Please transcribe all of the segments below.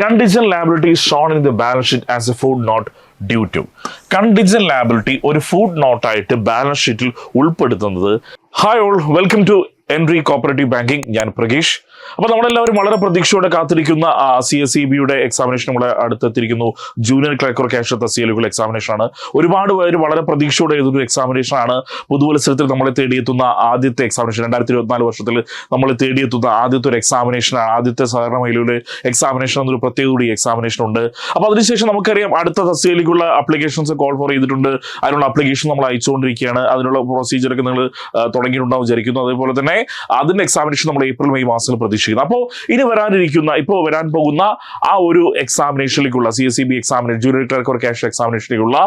Contingent liability is shown in the balance sheet as a footnote due to. Contingent liability ഒരു ഫുട് നോട്ടായിട്ട് balance ഷീറ്റിൽ ഉൾപ്പെടുത്തുന്നത്. Hi all, welcome to entry cooperative banking. ഞാൻ പ്രകേഷ്. അപ്പോൾ നമ്മളെല്ലാവരും വളരെ പ്രതീക്ഷയോടെ കാത്തിരിക്കുന്ന CSEB-യുടെ എക്സാമിനേഷൻ നമ്മളെ അടുത്തെത്തിയിരിക്കുന്നു. ജൂനിയർ ക്ലർക്ക് ക്യാഷ് തസ്തികയിലേക്കുള്ള എക്സാമിനേഷൻ ആണ്. ഒരുപാട് പേര് വളരെ പ്രതീക്ഷയോടെ എഴുതുന്ന എക്സാമിനേഷൻ ആണ്. പൊതുമത്സരത്തിൽ നമ്മളെ തേടിയെത്തുന്ന ആദ്യത്തെ എക്സാമിനേഷൻ, 2024 വർഷത്തിൽ നമ്മളെ തേടിയെത്തുന്ന ആദ്യത്തെ ഒരു എക്സാമിനേഷൻ ആണ്. ആദ്യത്തെ സഹകരണ മേഖലയുടെ എക്സാമിനേഷൻ എന്നൊരു പ്രത്യേക കൂടി എക്സാമിനേഷൻ ഉണ്ട്. അപ്പോൾ അതിനുശേഷം നമുക്കറിയാം അടുത്ത തസ്തികയിലേക്കുള്ള അപ്ലിക്കേഷൻസ് കോൾ ഫോർ ചെയ്തിട്ടുണ്ട്. അതിനുള്ള അപ്ലിക്കേഷൻ നമ്മൾ അയച്ചുകൊണ്ടിരിക്കുകയാണ്. അതിനുള്ള പ്രൊസീജിയറൊക്കെ നിങ്ങൾ തുടങ്ങിയിട്ടുണ്ടാവും വിചാരിക്കുന്നു. അതേപോലെ തന്നെ അതിന്റെ എക്സാമിനേഷൻ നമ്മൾ ഏപ്രിൽ മെയ് മാസത്തിൽ പ്രതീക്ഷിക്കുന്നു. അപ്പോൾ ഇനി വരാൻ പോകുന്ന ആ ഒരു എക്സാമിനേഷനിലേക്കുള്ള CSEB examination, junior clerk cash എക്സാമിനേഷനിലേക്കുള്ള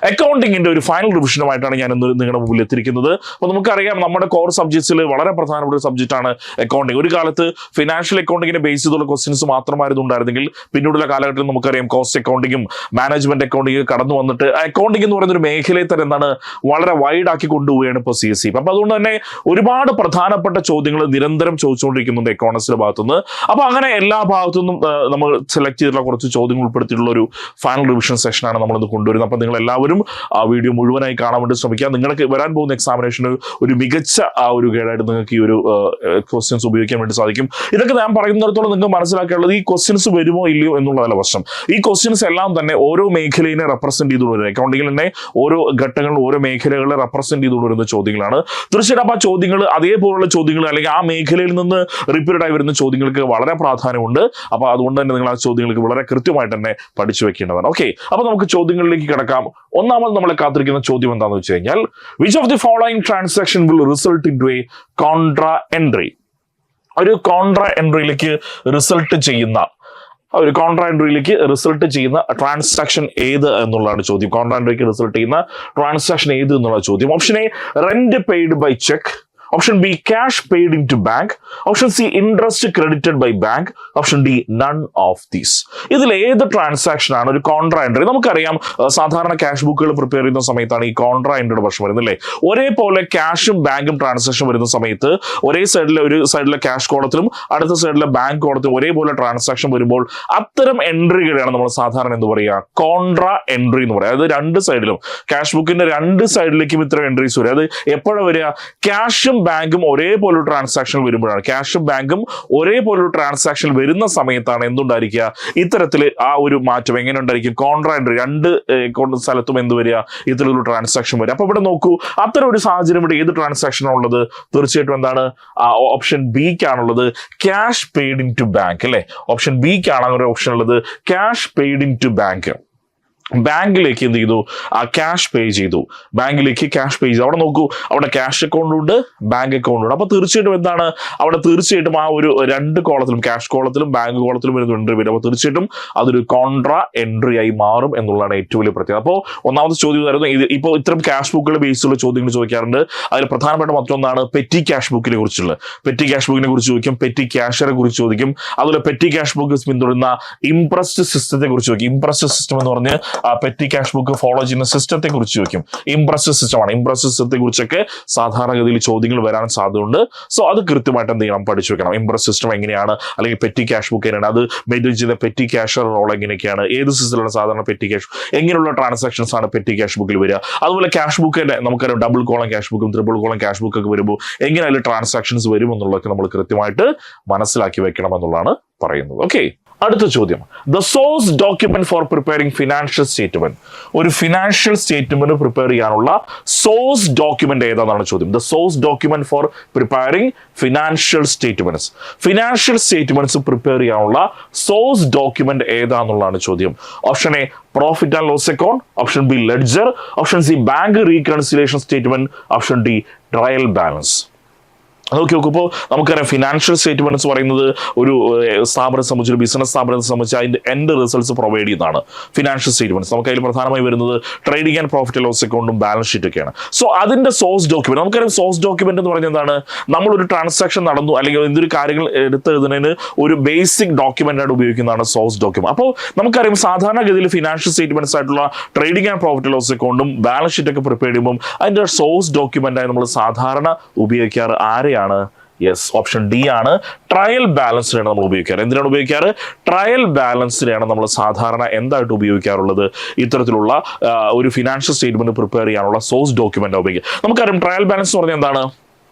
അക്കൗണ്ടിങ്ങിന്റെ ഒരു ഫൈനൽ റിവിഷനുമായിട്ടാണ് ഞാൻ ഇന്ന് നിങ്ങളുടെ മുമ്പിൽ എത്തിയിരിക്കുന്നത്. അപ്പോൾ നമുക്കറിയാം നമ്മുടെ കോർ സബ്ജക്ട്സിൽ വളരെ പ്രധാനപ്പെട്ട ഒരു സബ്ജക്റ്റ് ആണ് അക്കൗണ്ടിങ്. ഒരു കാലത്ത് ഫിനാൻഷ്യൽ അക്കൗണ്ടിങ്ങിനെ ബേസ് ചെയ്തുള്ള ക്വസ്റ്റ്യൻസ് മാത്രമായിരുന്നു ഉണ്ടായിരുന്നെങ്കിൽ പിന്നീടുള്ള കാലഘട്ടത്തിൽ നമുക്കറിയാം കോസ്റ്റ് അക്കൗണ്ടിങ്ങും മാനേജ്മെന്റ് അക്കൗണ്ടിങ്ങും കടന്നു വന്നിട്ട് അക്കൗണ്ടിങ് എന്ന് പറയുന്ന ഒരു മേഖലയെ തന്നെ എന്താണ് വളരെ വൈഡ് ആക്കി കൊണ്ടുപോവുകയാണ് ഇപ്പോൾ CSEB. അപ്പോൾ അതുകൊണ്ട് തന്നെ ഒരുപാട് പ്രധാനപ്പെട്ട ചോദ്യങ്ങൾ നിരന്തരം ചോദിച്ചുകൊണ്ടിരിക്കുന്നുണ്ട് എക്കോണമിക്സിന്റെ ഭാഗത്തുനിന്ന്. അപ്പോൾ അങ്ങനെ എല്ലാ ഭാഗത്തുനിന്നും നമ്മൾ സെലക്ട് ചെയ്തിട്ടുള്ള കുറച്ച് ചോദ്യങ്ങൾ ഉൾപ്പെടുത്തിയിട്ടുള്ള ഒരു ഫൈനൽ റിവിഷൻ സെഷനാണ് നമ്മളിന്ന് കൊണ്ടുവരുന്നത്. അപ്പോൾ നിങ്ങൾ എല്ലാവരും ആ വീഡിയോ മുഴുവനായി കാണാൻ വേണ്ടി ശ്രമിക്കുക. നിങ്ങൾക്ക് വരാൻ പോകുന്ന എക്സാമിനേഷന് ഒരു മികച്ച ഒരു ഗൈഡായിട്ട് നിങ്ങൾക്ക് ഈ ഒരു ക്വസ്റ്റ്യൻസ് ഉപയോഗിക്കാൻ വേണ്ടി സാധിക്കും. ഇതൊക്കെ ഞാൻ പറയുന്നിടത്തോളം നിങ്ങൾക്ക് മനസ്സിലാക്കാനുള്ളത് ഈ ക്വസ്റ്റ്യൻസ് വരുമോ ഇല്ലയോ എന്നുള്ളതല്ല പ്രശ്നം. ഈ ക്വസ്റ്റ്യൻസ് എല്ലാം തന്നെ ഓരോ മേഖലയെ റെപ്രസെന്റ് ചെയ്തുകൊണ്ട് വരുന്നത്, അക്കൗണ്ടിങ്ങിൽ തന്നെ ഓരോ ഘട്ടങ്ങളിൽ ഓരോ മേഖലകളെ റെപ്രസെന്റ് ചെയ്തുകൊണ്ട് വരുന്ന ചോദ്യങ്ങളാണ്. തീർച്ചയായിട്ടും ആ ചോദ്യങ്ങൾ അതേപോലുള്ള ചോദ്യങ്ങൾ അല്ലെങ്കിൽ ആ മേഖലയിൽ നിന്ന് റിപ്പീറ്റഡ് ആയി വരുന്ന ചോദ്യങ്ങൾക്ക് വളരെ പ്രാധാന്യമുണ്ട്. അപ്പോൾ അതുകൊണ്ട് തന്നെ നിങ്ങൾ ആ ചോദ്യങ്ങൾക്ക് വളരെ കൃത്യമായിട്ട് തന്നെ പഠിച്ചു വെക്കേണ്ടതാണ്. ഓക്കെ, അപ്പോൾ നമുക്ക് ചോദ്യങ്ങളിലേക്ക് കിടക്കാം. ഒന്നാമത് നമ്മളെ കാത്തിരിക്കുന്ന ചോദ്യം എന്താണെന്ന് വെച്ച് കഴിഞ്ഞാൽ, which of the following transaction will result in to a contra entry? ഒരു കോൺട്രാ എൻട്രിയിലേക്ക് റിസൾട്ട് ചെയ്യുന്ന ട്രാൻസാക്ഷൻ ഏത് എന്നുള്ളതാണ് ചോദ്യം. കോൺട്രാ എൻട്രിക്ക് റിസൾട്ട് ചെയ്യുന്ന ട്രാൻസാക്ഷൻ ഏത് എന്നുള്ള ചോദ്യം. Option A, rent paid by cheque. Option B, cash paid in to bank. Option C, interest credited by bank. Option D, none of these. ഇതിൽ ഏത് ട്രാൻസാക്ഷൻ ആണ് ഒരു കോൺട്രാ എൻട്രി? നമുക്കറിയാം സാധാരണ ക്യാഷ് ബുക്കുകൾ പ്രിപ്പയർ ചെയ്യുന്ന സമയത്താണ് ഈ കോൺട്രാ എൻട്രിയുടെ പ്രശ്നം വരുന്നത് അല്ലേ. ഒരേപോലെ ക്യാഷും ബാങ്കും ട്രാൻസാക്ഷൻ വരുന്ന സമയത്ത് ഒരു സൈഡിലെ ക്യാഷ് കോളത്തിലും അടുത്ത സൈഡിലെ ബാങ്ക് കോളത്തിലും ഒരേപോലെ ട്രാൻസാക്ഷൻ വരുമ്പോൾ അത്തരം എൻട്രികളെയാണ് നമ്മൾ സാധാരണ എന്ത് പറയുക, കോൺട്രാ എൻട്രി എന്ന് പറയുക. അതായത് രണ്ട് സൈഡിലും ക്യാഷ് ബുക്കിന്റെ രണ്ട് സൈഡിലേക്കും ഇത്തരം എൻട്രീസ് വരും. അത് എപ്പോഴാണ് വരിക? ക്യാഷും ബാങ്കും ഒരേപോലൊരു ട്രാൻസാക്ഷൻ വരുമ്പോഴാണ്. ക്യാഷും ബാങ്കും ഒരേപോലൊരു ട്രാൻസാക്ഷൻ വരുന്ന സമയത്താണ് എന്തുണ്ടായിരിക്കുക, ഇത്തരത്തിൽ ആ ഒരു മാറ്റം എങ്ങനെ ഉണ്ടായിരിക്കും? കോൺട്രാ എൻട്രി, രണ്ട് സ്ഥലത്തും എന്ത് വരിക, ഇത്തരത്തിലൊരു ട്രാൻസാക്ഷൻ വരിക. അപ്പൊ ഇവിടെ നോക്കൂ, അത്തരം ഒരു സാഹചര്യം ഇവിടെ ഏത് ട്രാൻസാക്ഷൻ ആണുള്ളത്? തീർച്ചയായിട്ടും എന്താണ്? ഓപ്ഷൻ ബിക്കാണുള്ളത്, cash paid in to bank അല്ലെ. ഓപ്ഷൻ ബിക്കാണ് അങ്ങനെ ഒരു ഓപ്ഷൻ ഉള്ളത്, cash paid in to bank. ബാങ്കിലേക്ക് എന്ത് ചെയ്തു? ക്യാഷ് പേ ചെയ്തു. ബാങ്കിലേക്ക് ക്യാഷ് പേ ചെയ്തു. അവിടെ നോക്കൂ, അവിടെ ക്യാഷ് അക്കൗണ്ട് ഉണ്ട്, ബാങ്ക് അക്കൗണ്ട് ഉണ്ട്. അപ്പൊ തീർച്ചയായിട്ടും എന്താണ് അവിടെ? തീർച്ചയായിട്ടും ആ ഒരു രണ്ട് കോളത്തിലും, ക്യാഷ് കോളത്തിലും ബാങ്ക് കോളത്തിലും വരുന്ന എൻട്രി വരും. അപ്പൊ തീർച്ചയായിട്ടും അതൊരു കോൺട്രാ എൻട്രി ആയി മാറും എന്നുള്ളതാണ് ഏറ്റവും വലിയ പ്രത്യേകത. അപ്പോൾ ഒന്നാമത്തെ ചോദ്യം ആയിരുന്നു ഇത്. ഇപ്പോൾ ഇത്തരം ക്യാഷ് ബുക്കുകൾ ബേസിലുള്ള ചോദ്യങ്ങൾ ചോദിക്കാറുണ്ട്. അതിൽ പ്രധാനപ്പെട്ട മറ്റൊന്നാണ് പെറ്റി ക്യാഷ് ബുക്കിനെ കുറിച്ചുള്ള. പെറ്റി ക്യാഷ് ബുക്കിനെ കുറിച്ച് ചോദിക്കും, പെറ്റി ക്യാഷറെ കുറിച്ച് ചോദിക്കും. അതുപോലെ പെറ്റി ക്യാഷ് ബുക്ക് പിന്തുടരുന്ന ഇംപ്രസ്ഡ് സിസ്റ്റത്തെ കുറിച്ച് ചോദിക്കും. ഇംപ്രസ്ഡ് സിസ്റ്റം എന്ന് പറഞ്ഞ് പെറ്റി ക്യാഷ് ബുക്ക് ഫോളോ ചെയ്യുന്ന സിസ്റ്റത്തെ കുറിച്ച് ചോദിക്കും. ഇംപ്രസ്ഡ് സിസ്റ്റമാണ്. ഇംപ്രസ്ഡ് സിസ്റ്റത്തെ കുറിച്ചൊക്കെ സാധാരണഗതിയിൽ ചോദ്യങ്ങൾ വരാൻ സാധ്യതയുണ്ട്. സോ അത് കൃത്യമായിട്ട് എന്ത് ചെയ്യണം? പഠിച്ചു വെക്കണം. ഇംപ്രസ്ഡ് സിസ്റ്റം എങ്ങനെയാണ്, അല്ലെങ്കിൽ പെറ്റി ക്യാഷ് ബുക്ക് എങ്ങനെയാണ്, അത് മെയിൻറ്റെയിൻ ചെയ്ത പെറ്റി ക്യാഷർ റോൾ എങ്ങനെയൊക്കെയാണ്, ഏത് സിസ്റ്റത്തിലാണ് സാധാരണ പെറ്റി ക്യാഷ്, എങ്ങനെയുള്ള ട്രാൻസാക്ഷൻസ് ആണ് പെറ്റി ക്യാഷ് ബുക്കിൽ വരിക. അതുപോലെ ക്യാഷ് ബുക്ക് തന്നെ നമുക്കറിയാം, ഡബിൾ കോളം ക്യാഷ് ബുക്കും ട്രിപ്പിൾ കോളം ക്യാഷ് ബുക്ക് ഒക്കെ വരുമ്പോൾ എങ്ങനെ അതിൽ ട്രാൻസാക്ഷൻസ് വരും എന്നുള്ളതൊക്കെ നമ്മൾ കൃത്യമായിട്ട് മനസ്സിലാക്കി വെക്കണം എന്നുള്ളതാണ് പറയുന്നത്. ഓക്കെ, അടുത്ത ചോദ്യം, the source document for preparing financial statement. ഒരു ഫിനാൻഷ്യൽ സ്റ്റേറ്റ്മെന്റ് പ്രിപ്പയർ ചെയ്യാനുള്ള സോഴ്സ് ഡോക്യുമെന്റ് ഏതാണെന്നാണ് ചോദ്യം. The source document for preparing financial statements. Financial statements prepare ചെയ്യാനുള്ള സോഴ്സ് ഡോക്യുമെന്റ് ഏതാണെന്നുള്ളതാണ് ചോദ്യം. Option A, profit and loss account. Option B, ledger. Option C, bank reconciliation statement. Option D, trial balance. നോക്കി നോക്കുമ്പോൾ നമുക്കറിയാം financial statements പറയുന്നത് ഒരു സ്ഥാപനത്തെ സംബന്ധിച്ച്, ഒരു ബിസിനസ് സ്ഥാപനത്തെ സംബന്ധിച്ച് അതിന്റെ എൻഡ് റിസൾട്ട്സ് പ്രൊവൈഡ് ചെയ്യുന്നതാണ് ഫിനാൻഷ്യൽ സ്റ്റേറ്റ്മെന്റ്സ്. നമുക്ക് അതിൽ പ്രധാനമായി വരുന്നത് ട്രേഡിംഗ് ആൻഡ് പ്രോഫിറ്റ് ലോസ് അക്കൗണ്ടും ബാലൻസ് ഷീറ്റ് ഒക്കെയാണ്. സോ അതിന്റെ സോഴ്സ് ഡോക്യുമെന്റ്, നമുക്കറിയാം സോഴ്സ് ഡോക്യുമെന്റ് എന്ന് പറഞ്ഞാൽ എന്താണ്? നമ്മളൊരു ട്രാൻസാക്ഷൻ നടന്നു അല്ലെങ്കിൽ എന്തൊരു കാര്യങ്ങൾ എടുത്തെഴുതുന്നതിന് ഒരു ബേസിക് ഡോക്യുമെന്റ് ആയിട്ട് ഉപയോഗിക്കുന്നതാണ് സോഴ്സ് ഡോക്യുമെന്റ്. അപ്പോൾ നമുക്കറിയാം സാധാരണഗതിയിൽ ഫിനാൻഷ്യൽ സ്റ്റേറ്റ്മെന്റ്സ് ആയിട്ടുള്ള ട്രേഡിംഗ് ആൻഡ് പ്രോഫിറ്റ് ലോസ് അക്കൗണ്ടും ബാലൻസ് ഷീറ്റ് ഒക്കെ പ്രിപ്പയർ ചെയ്യുമ്പോൾ അതിന്റെ സോഴ്സ് ഡോക്യുമെന്റ് ആയി നമ്മൾ സാധാരണ ഉപയോഗിക്കാറ് ആരെയാണ്? യെസ്, ഓപ്ഷൻ ഡി ആണ്. ട്രയൽ ബാലൻസിനാണ് നമ്മൾ ഉപയോഗിക്കാറ്. എന്തിനാണ് ഉപയോഗിക്കാറ്? ട്രയൽ ബാലൻസിനെയാണ് നമ്മൾ സാധാരണ എന്തായിട്ട് ഉപയോഗിക്കാറുള്ളത്? ഇത്തരത്തിലുള്ള ഒരു ഫിനാൻഷ്യൽ സ്റ്റേറ്റ്മെന്റ് പ്രിപ്പയർ ചെയ്യാനുള്ള സോഴ്സ് ഡോക്യുമെന്റ് ഉപയോഗിക്കുക. നമുക്കറിയാം ട്രയൽ ബാലൻസ് എന്ന് പറഞ്ഞാൽ എന്താണ്?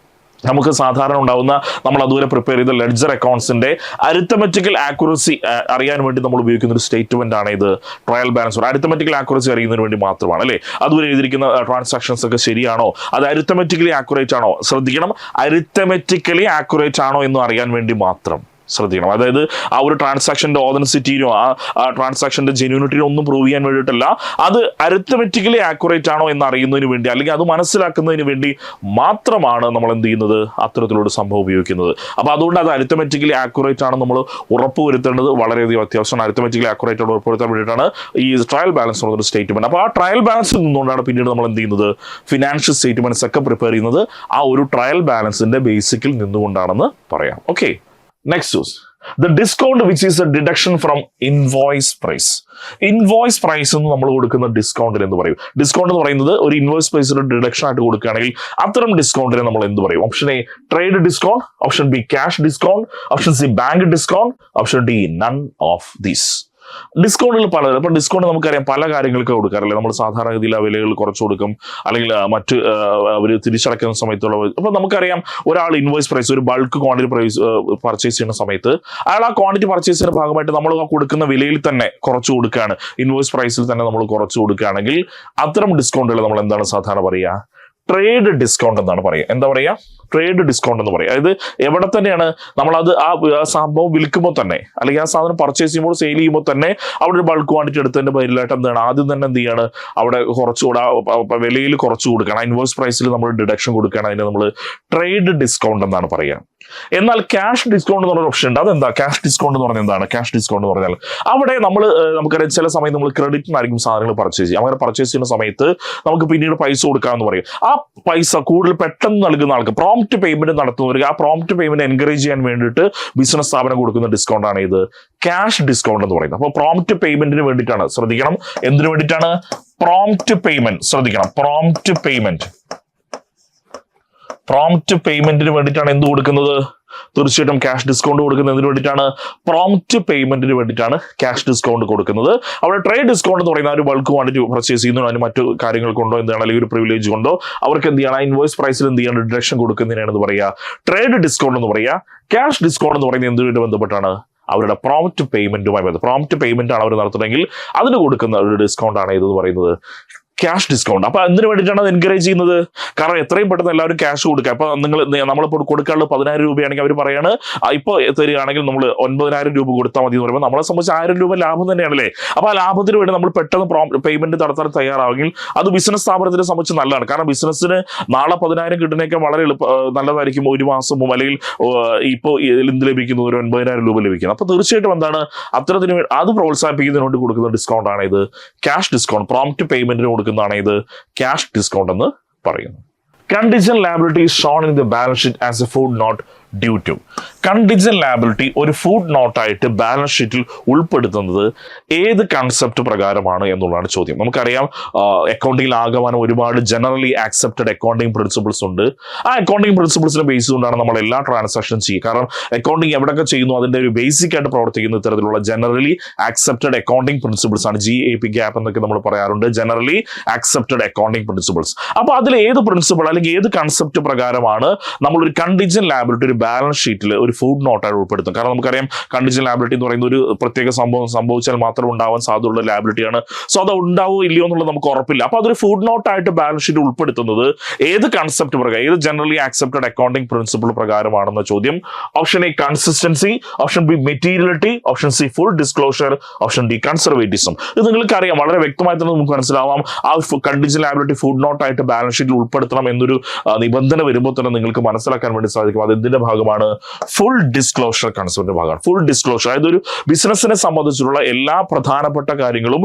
നമുക്ക് സാധാരണ ഉണ്ടാവുന്ന നമ്മൾ അതുവരെ പ്രിപ്പയർ ചെയ്ത ലെഡ്ജർ അക്കൗണ്ട്സിന്റെ അരിത്തമെറ്റിക്കൽ ആക്യുറസി അറിയാൻ വേണ്ടി നമ്മൾ ഉപയോഗിക്കുന്ന ഒരു സ്റ്റേറ്റ്മെന്റ് ആണ് ഇത് ട്രയൽ ബാലൻസ്. അരിത്തമെറ്റിക്കൽ ആക്യുറസി അറിയുന്നതിന് വേണ്ടി മാത്രമാണ് അല്ലേ? അതുവരെ എഴുതിയിരിക്കുന്ന ട്രാൻസാക്ഷൻസ് ഒക്കെ ശരിയാണോ, അത് അരിത്തമെറ്റിക്കലി ആക്യുറേറ്റ് ആണോ? ശ്രദ്ധിക്കണം, അരിത്തമെറ്റിക്കലി ആക്യുറേറ്റ് ആണോ എന്ന് അറിയാൻ വേണ്ടി മാത്രം ശ്രദ്ധിക്കണം. അതായത് ആ ഒരു ട്രാൻസാക്ഷന്റെ ഓതൻസിറ്റിയോ ആ ട്രാൻസാക്ഷന്റെ ജെന്യൂനിറ്റിയോ ഒന്നും പ്രൂവ് ചെയ്യാൻ വേണ്ടിയിട്ടല്ല, അത് അരിത്തമെറ്റിക്കലി ആക്യുറേറ്റ് ആണോ എന്ന് അറിയുന്നതിന് വേണ്ടി, അല്ലെങ്കിൽ അത് മനസ്സിലാക്കുന്നതിന് വേണ്ടി മാത്രമാണ് നമ്മൾ എന്ത് ചെയ്യുന്നത്, അത്തരത്തിലൊരു സംഭവം ഉപയോഗിക്കുന്നത്. അപ്പോൾ അതുകൊണ്ട് അത് അരിത്തമെറ്റിക്കലി ആക്യുറേറ്റ് ആണ് നമ്മൾ ഉറപ്പുവരുത്തേണ്ടത് വളരെയധികം അത്യാവശ്യമാണ്. അരിത്തമെറ്റിക്കലി ആക്യുറേറ്റ് ആണ് ഉറപ്പുവരുത്താൻ വേണ്ടിയിട്ടാണ് ഈ ട്രയൽ ബാലൻസ് എന്നൊരു സ്റ്റേറ്റ്മെന്റ്. അപ്പോൾ ആ ട്രയൽ ബാലൻസിൽ നിന്നുകൊണ്ടാണ് പിന്നീട് നമ്മൾ എന്ത് ചെയ്യുന്നത്, ഫിനാൻഷ്യൽ സ്റ്റേറ്റ്മെന്റ്സ് ഒക്കെ പ്രിപ്പയർ ചെയ്യുന്നത് ആ ഒരു ട്രയൽ ബാലൻസിന്റെ ബേസിക്കിൽ നിന്നുകൊണ്ടാണെന്ന് പറയാം. Okay, next use the discount which is a deduction from invoice price. Invoice price എന്ന് നമ്മൾ കൊടുക്കുന്ന ഡിസ്കൗണ്ടിന് എന്ത് പറയും? ഡിസ്കൗണ്ട് എന്ന് പറയുന്നത് ഒരു ഇൻവോയ്സ് പ്രൈസിൽ ഡിഡക്ഷൻ ആയിട്ട് കൊടുക്കുകയാണെങ്കിൽ അത്തരം ഡിസ്കൗണ്ടിനെ നമ്മൾ എന്ത് പറയും? Option A trade discount, option B cash discount, option C bank discount, option D none of these. ഡിസ്കൗണ്ടുകൾ പലതരം. ഇപ്പൊ ഡിസ്കൗണ്ട് നമുക്കറിയാം പല കാര്യങ്ങൾക്ക് കൊടുക്കാറില്ല. നമ്മൾ സാധാരണഗതിയിൽ ആ വിലകൾ കുറച്ച് കൊടുക്കും, അല്ലെങ്കിൽ മറ്റ് അവർ തിരിച്ചടയ്ക്കുന്ന സമയത്തുള്ള. അപ്പൊ നമുക്കറിയാം ഒരാൾ ഇൻവോയ്സ് പ്രൈസ് ഒരു ബൾക്ക് ക്വാണ്ടിറ്റി പ്രൈസ് പർച്ചേസ് ചെയ്യുന്ന സമയത്ത് അയാൾ ആ ക്വാണ്ടിറ്റി പർച്ചേസ് ചെയ്യുന്ന ഭാഗമായിട്ട് നമ്മൾ ആ കൊടുക്കുന്ന വിലയിൽ തന്നെ കുറച്ച് കൊടുക്കുകയാണ്, ഇൻവോയ്സ് പ്രൈസിൽ തന്നെ നമ്മൾ കുറച്ച് കൊടുക്കുകയാണെങ്കിൽ അത്തരം ഡിസ്കൗണ്ടുകൾ നമ്മൾ എന്താണ് സാധാരണ പറയുക? ട്രേഡ് ഡിസ്കൗണ്ട് എന്നാണ് പറയുക. എന്താ പറയുക? ട്രേഡ് ഡിസ്കൗണ്ട് എന്ന് പറയും. അതായത് എവിടെ തന്നെയാണ് നമ്മളത് ആ സംഭവം വിൽക്കുമ്പോൾ തന്നെ, അല്ലെങ്കിൽ ആ സാധനം പർച്ചേസ് ചെയ്യുമ്പോൾ സെയിൽ ചെയ്യുമ്പോൾ തന്നെ അവിടെ ഒരു ബൾക്ക് ക്വാണ്ടിറ്റി എടുത്തതിന്റെ പേരിലായിട്ട് എന്താണ് ആദ്യം തന്നെ എന്ത് ചെയ്യാണ്, അവിടെ കുറച്ചുകൂടെ വിലയിൽ കുറച്ച് കൊടുക്കണം, ഇൻവോയ്സ് പ്രൈസിൽ നമ്മൾ ഡിഡക്ഷൻ കൊടുക്കുകയാണ്. അതിന് നമ്മൾ ട്രേഡ് ഡിസ്കൗണ്ട് എന്നാണ് പറയുക. എന്നാൽ ക്യാഷ് ഡിസ്കൗണ്ട് എന്ന് പറഞ്ഞ ഓപ്ഷൻ ഉണ്ട്. അതെന്താ ക്യാഷ് ഡിസ്കൗണ്ട് എന്ന് പറഞ്ഞാൽ? എന്താണ് ക്യാഷ് ഡിസ്കൗണ്ട് എന്ന് പറഞ്ഞാൽ? അവിടെ നമുക്കറിയാം ചില സമയത്ത് നമ്മൾ ക്രെഡിറ്റിനായിരിക്കും സാധനങ്ങൾ പർച്ചേസ് ചെയ്യും. അങ്ങനെ പർച്ചേസ് ചെയ്യുന്ന സമയത്ത് നമുക്ക് പിന്നീട് പൈസ കൊടുക്കാമെന്ന് പറയും. ആ പൈസ കൂടുതൽ പെട്ടെന്ന് നൽകുന്ന ആൾക്ക്, പ്രോംപ്റ്റ് പേയ്മെന്റ് നടത്തുന്നവർക്ക് ആ പ്രോംപ്റ്റ് പേയ്മെന്റ് എൻകറേജ് ചെയ്യാൻ വേണ്ടിയിട്ട് ബിസിനസ് സ്ഥാപനം കൊടുക്കുന്ന ഡിസ്കൗണ്ട് ആണ് ഇത് ക്യാഷ് ഡിസ്കൗണ്ട് എന്ന് പറയുന്നത്. അപ്പോൾ പ്രോംപ്റ്റ് പേയ്മെന്റിന് വേണ്ടിയിട്ടാണ്. ശ്രദ്ധിക്കണം, എന്തിനു വേണ്ടിയിട്ടാണ്? Prompt payment. ശ്രദ്ധിക്കണം, പ്രോംപ്റ്റ് പേയ്മെന്റിന് വേണ്ടിയിട്ടാണ് എന്ത് കൊടുക്കുന്നത്? തീർച്ചയായിട്ടും ക്യാഷ് ഡിസ്കൗണ്ട് കൊടുക്കുന്നതിന് വേണ്ടിയിട്ടാണ്, പ്രോംപ്റ്റ് പേയ്മെന്റിന് വേണ്ടിയിട്ടാണ് ക്യാഷ് ഡിസ്കൗണ്ട് കൊടുക്കുന്നത്. അവിടെ ട്രേഡ് ഡിസ്കൗണ്ട് എന്ന് പറയുന്ന ഒരു ബൾക്ക് ക്വാണ്ടിറ്റി പർച്ചേസ് ചെയ്യുന്നു, അതിന് മറ്റു കാര്യങ്ങൾ കൊണ്ടോ എന്താണ്, അല്ലെങ്കിൽ ഒരു പ്രിവിലേജ് കൊണ്ടോ അവർക്ക് എന്ത് ചെയ്യണം, ഇൻവോയ്സ് പ്രൈസിൽ എന്ത് ചെയ്യണം, ഡിഡക്ഷൻ കൊടുക്കുന്നതിനാണ് എന്ന് പറയുക ട്രേഡ് ഡിസ്കൗണ്ട് എന്ന് പറയുക. ക്യാഷ് ഡിസ്കൗണ്ട് എന്ന് പറയുന്നത് എന്തുമായിട്ട് ബന്ധപ്പെട്ടാണ്? അവരുടെ പ്രോംപ്റ്റ് പേയ്മെന്റുമായി ബന്ധപ്പെട്ട്. പ്രോംപ്റ്റ് പേയ്മെന്റ് ആണ് അവർ നടത്തുന്നതെങ്കിൽ അതിന് കൊടുക്കുന്ന ഒരു ഡിസ്കൗണ്ട് ആണ് ഇതെന്ന് പറയുന്നത് ക്യാഷ് ഡിസ്കൗണ്ട്. അപ്പൊ എന്തിനു വേണ്ടിയിട്ടാണ് അത് എൻകറേജ് ചെയ്യുന്നത്? കാരണം എത്രയും പെട്ടെന്ന് എല്ലാവരും ക്യാഷ് കൊടുക്കുക. അപ്പൊ നമ്മളിപ്പോൾ കൊടുക്കാനുള്ള 10,000 രൂപയാണെങ്കിൽ അവർ പറയാണ് ഇപ്പോൾ തരികയാണെങ്കിൽ നമ്മൾ 9,000 രൂപ കൊടുത്താൽ മതി എന്ന് പറയുമ്പോൾ നമ്മളെ സംബന്ധിച്ച് 1,000 രൂപ ലാഭം തന്നെയാണല്ലേ. അപ്പൊ ആ ലാഭത്തിന് വേണ്ടി നമ്മൾ പെട്ടെന്ന് പേയ്മെന്റ് നടത്താൻ തയ്യാറാവുമെങ്കിൽ അത് ബിസിനസ് സ്ഥാപനത്തിനെ സംബന്ധിച്ച് നല്ലതാണ്. കാരണം ബിസിനസ്സിന് നാളെ 10,000 കിട്ടുന്നതൊക്കെ വളരെ നല്ലതായിരിക്കും. ഒരു മാസം മുമ്പ് അല്ലെങ്കിൽ ഇപ്പോൾ എന്ത് ലഭിക്കുന്നത്, ഒരു 9,000 രൂപ ലഭിക്കുന്നത്. അപ്പൊ തീർച്ചയായിട്ടും എന്താണ് അത്തരത്തിന് അത് പ്രോത്സാഹിപ്പിക്കുന്നതിന് വേണ്ടി കൊടുക്കുന്ന ഡിസ്കൗണ്ട് ആണ് ഇത് ക്യാഷ് ഡിസ്കൗണ്ട്. പ്രോംപ്റ്റ് പേയ്മെന്റിന് കൊടുക്കുന്നതാണ് ഇത് ക്യാഷ് ഡിസ്കൗണ്ട് എന്ന് പറയുന്നു. Contingent liability is shown in the balance sheet as a footnote due to. Contingent liability ഒരു ഫുഡ് നോട്ടായിട്ട് ബാലൻസ് ഷീറ്റിൽ ഉൾപ്പെടുത്തുന്നത് ഏത് കൺസെപ്റ്റ് പ്രകാരമാണ് എന്നുള്ളതാണ് ചോദ്യം. നമുക്കറിയാം അക്കൗണ്ടിങ്ങിൽ ആകമാനം ഒരുപാട് ജനറലി ആക്സെപ്റ്റഡ് അക്കൗണ്ടിങ് പ്രിൻസിപ്പിൾസ് ഉണ്ട്. ആ അക്കൗണ്ടിങ് പ്രിൻസിപ്പിൾസിനെ ബേസ് ചെയ്തുകൊണ്ടാണ് നമ്മൾ എല്ലാ ട്രാൻസാക്ഷനും ചെയ്യുക. കാരണം അക്കൗണ്ടിങ് എവിടെയൊക്കെ ചെയ്യുന്നു അതിന്റെ ഒരു ബേസിക് ആയിട്ട് പ്രവർത്തിക്കുന്ന ഇത്തരത്തിലുള്ള ജനറലി ആക്സെപ്റ്റഡ് അക്കൗണ്ടിങ് പ്രിൻസിപ്പിൾസ് ആണ്. GAAP എന്നൊക്കെ നമ്മൾ പറയാറുണ്ട്, ജനറലി ആക്സെപ്റ്റഡ് അക്കൗണ്ടിങ് പ്രിൻസിപ്പിൾസ്. അപ്പോൾ അതിൽ ഏത് പ്രിൻസിപ്പിൾ അല്ലെങ്കിൽ ഏത് കൺസെപ്റ്റ് പ്രകാരമാണ് നമ്മളൊരു കണ്ടിജന്റ് ലാബിലിറ്റി ഒരു ബാലൻസ് ഷീറ്റിൽ ഒരു ഫുഡ് നോട്ടായിട്ട് ഉൾപ്പെടുത്തും? കാരണം നമുക്കറിയാം കണ്ടിജന്റ് ലാബിലിറ്റി എന്ന് പറയുന്ന ഒരു പ്രത്യേക സംഭവം സംഭവിച്ചാൽ മാത്രം ഉണ്ടാവാൻ സാധ്യതയുള്ള ലാബിലിറ്റിയാണ്. സോ അത് ഉണ്ടാവോ ഇല്ലയോ എന്നുള്ളത് നമുക്ക് ഉറപ്പില്ല. അപ്പൊ അതൊരു ഫുഡ് നോട്ടായിട്ട് ബാലൻസ് ഷീറ്റ് ഉൾപ്പെടുത്തുന്നത് ഏത് കൺസെപ്റ്റ് പ്രകാരം, ഏത് ജനറലി ആക്സെപ്റ്റഡ് അക്കൗണ്ടിങ് പ്രിൻസിപ്പിൾ പ്രകാരമാണെന്ന ചോദ്യം. Option A consistency, option B materiality, option C full disclosure, option D conservatism. ഇത് നിങ്ങൾക്ക് അറിയാം, വളരെ വ്യക്തമായി തന്നെ നമുക്ക് മനസ്സിലാവാം. ആ കണ്ടിജന്റ് ലാബിലിറ്റി ഫുഡ് നോട്ടായിട്ട് ബാലൻസ് ഷീറ്റിൽ ഉൾപ്പെടുത്തണം എന്നൊരു നിബന്ധന വരുമ്പോൾ തന്നെ നിങ്ങൾക്ക് മനസ്സിലാക്കാൻ വേണ്ടി സാധിക്കും അത് എന്തിന്റെ ഭാഗമാണ്? ഫുൾ ഡിസ്ക്ലോഷർ കൺസെപ്റ്റിന്റെ ഭാഗമാണ്. ഫുൾ ഡിസ്ക്ലോഷർ അതായത് ഒരു ബിസിനസിനെ സംബന്ധിച്ചിട്ടുള്ള എല്ലാ പ്രധാനപ്പെട്ട കാര്യങ്ങളും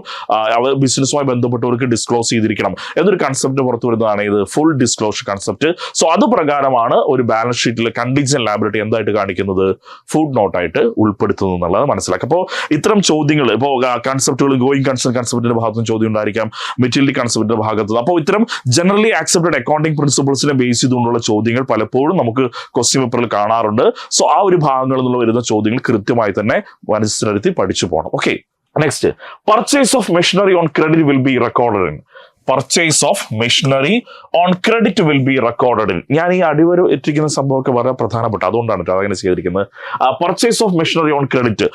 ബിസിനസ്സുമായി ബന്ധപ്പെട്ടവർക്ക് ഡിസ്ക്ലോസ് ചെയ്തിരിക്കണം എന്നൊരു കൺസെപ്റ്റ് പുറത്തു വരുന്നതാണ് ഇത് ഫുൾ ഡിസ്ക്ലോഷർ കൺസെപ്റ്റ്. സോ അത് പ്രകാരമാണ് ഒരു ബാലൻസ് ഷീറ്റിൽ കണ്ടിജന്റ് ലാബിലിറ്റി എന്തായിട്ട് കാണിക്കുന്നത്? ഫുഡ് നോട്ടായിട്ട് ഉൾപ്പെടുത്തുന്നു എന്നുള്ളത് മനസ്സിലാക്കുക. അപ്പോൾ ഇത്തരം ചോദ്യങ്ങൾ ഇപ്പോൾ കൺസെപ്റ്റുകൾ ഗോയിങ് കൺസേൺ കൺസെപ്റ്റിന്റെ ഭാഗത്തുനിന്ന് ചോദ്യം ഉണ്ടായിരിക്കാം, മെറ്റീരിയൽ കൺസെപ്റ്റിന്റെ ഭാഗത്ത്. അപ്പോൾ ഇത്തരം ജനറലി ആക്സെപ്റ്റഡ് അക്കൗണ്ടിങ് പ്രിൻസിപ്പിൾസിനെ ബേസ് ചെയ്തുകൊണ്ടുള്ള ചോദ്യങ്ങൾ പലപ്പോഴും നമുക്ക് ക്വസ്റ്റ്യൻ പേപ്പറിൽ കാണാറുണ്ട്. സോ ആ ഒരു ഭാഗങ്ങളിൽ നിന്നുള്ള വരുന്ന ചോദ്യങ്ങൾ കൃത്യമായി തന്നെ മനസ്സിലെടുത്തി പഠിച്ചു പോകണം. Okay, next, purchase of machinery on credit will be recorded in. Purchase of machinery on credit will be recorded in. ഞാൻ ഈ അടിവര എത്തിക്കുന്ന സംഭവമൊക്കെ വളരെ പ്രധാനപ്പെട്ട, അതുകൊണ്ടാണ് അതങ്ങനെ ചെയ്തിരിക്കുന്നത്. Purchase of machinery on credit,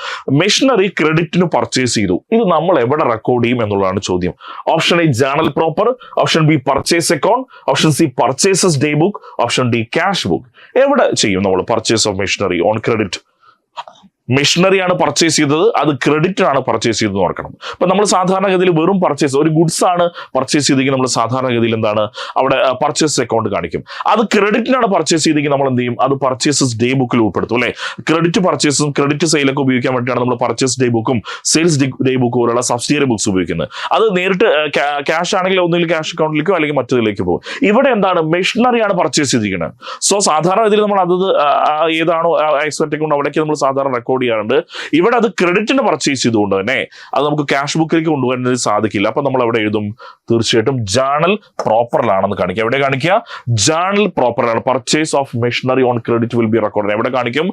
machinery ക്രെഡിറ്റിന് പർച്ചേസ് ചെയ്തു, ഇത് നമ്മൾ എവിടെ റെക്കോർഡ് ചെയ്യും എന്നുള്ളതാണ് ചോദ്യം. Option A journal proper, option B purchase account, option C purchases day book, option D cash book. എവിടെ ചെയ്യും നമ്മൾ purchase of machinery on credit? മെഷീനറിയാണ് പർച്ചേസ് ചെയ്തത്, അത് ക്രെഡിറ്റിനാണ് പർച്ചേസ് ചെയ്തത് ഓർക്കണം. അപ്പൊ നമ്മൾ സാധാരണഗതിയിൽ വെറും പർച്ചേസ്, ഒരു ഗുഡ്സ് ആണ് പർച്ചേസ് ചെയ്തെങ്കിൽ നമ്മൾ സാധാരണഗതിയിൽ എന്താണ് അവിടെ പർച്ചേസ് അക്കൗണ്ട് കാണിക്കും. അത് ക്രെഡിറ്റിനാണ് പർച്ചേസ് ചെയ്തെങ്കിൽ നമ്മൾ എന്ത് ചെയ്യും? അത് പർച്ചേസസ് ഡേ ബുക്കിൽ ഉൾപ്പെടുത്തും അല്ലെ. ക്രെഡിറ്റ് പർച്ചേസും ക്രെഡിറ്റ് സെയിലൊക്കെ ഉപയോഗിക്കാൻ വേണ്ടിയാണ് നമ്മൾ പർച്ചേസ് ഡേ ബുക്കും സെയിൽസ് ഡേ ബുക്കും പോലുള്ള സബ്സിഡിയറി ബുക്സ് ഉപയോഗിക്കുന്നത്. അത് നേരിട്ട് ക്യാഷ് ആണെങ്കിൽ ഒന്നുകിൽ ക്യാഷ് അക്കൗണ്ടിലേക്കോ അല്ലെങ്കിൽ മറ്റതിലേക്ക് പോകും. ഇവിടെ എന്താണ്? മെഷീനറിയാണ് പർച്ചേസ് ചെയ്തിരിക്കുന്നത്. സോ സാധാരണഗതിയിൽ നമ്മൾ അത് ഏതാണോ എക്സ്പെക്ട് കൊണ്ട് അവിടേക്ക് നമ്മൾ സാധാരണ റെക്കോർഡ് ചെയ്യാറുണ്ട്. ഇവിടെ അത് ക്രെഡിറ്റിന് പർച്ചേസ് ചെയ്തുകൊണ്ട് തന്നെ അത് നമുക്ക് ക്യാഷ് ബുക്കിലേക്ക് കൊണ്ടുവരാൻ സാധിക്കില്ല. അപ്പൊ നമ്മൾ അവിടെ എഴുതും തീർച്ചയായിട്ടും ജേണൽ പ്രോപ്പറിലാണെന്ന് കാണിക്കുക. എവിടെ കാണിക്കുക? ജേണൽ പ്രോപ്പറിലാണ്. Purchase of machinery on credit will be record. എവിടെ കാണിക്കും?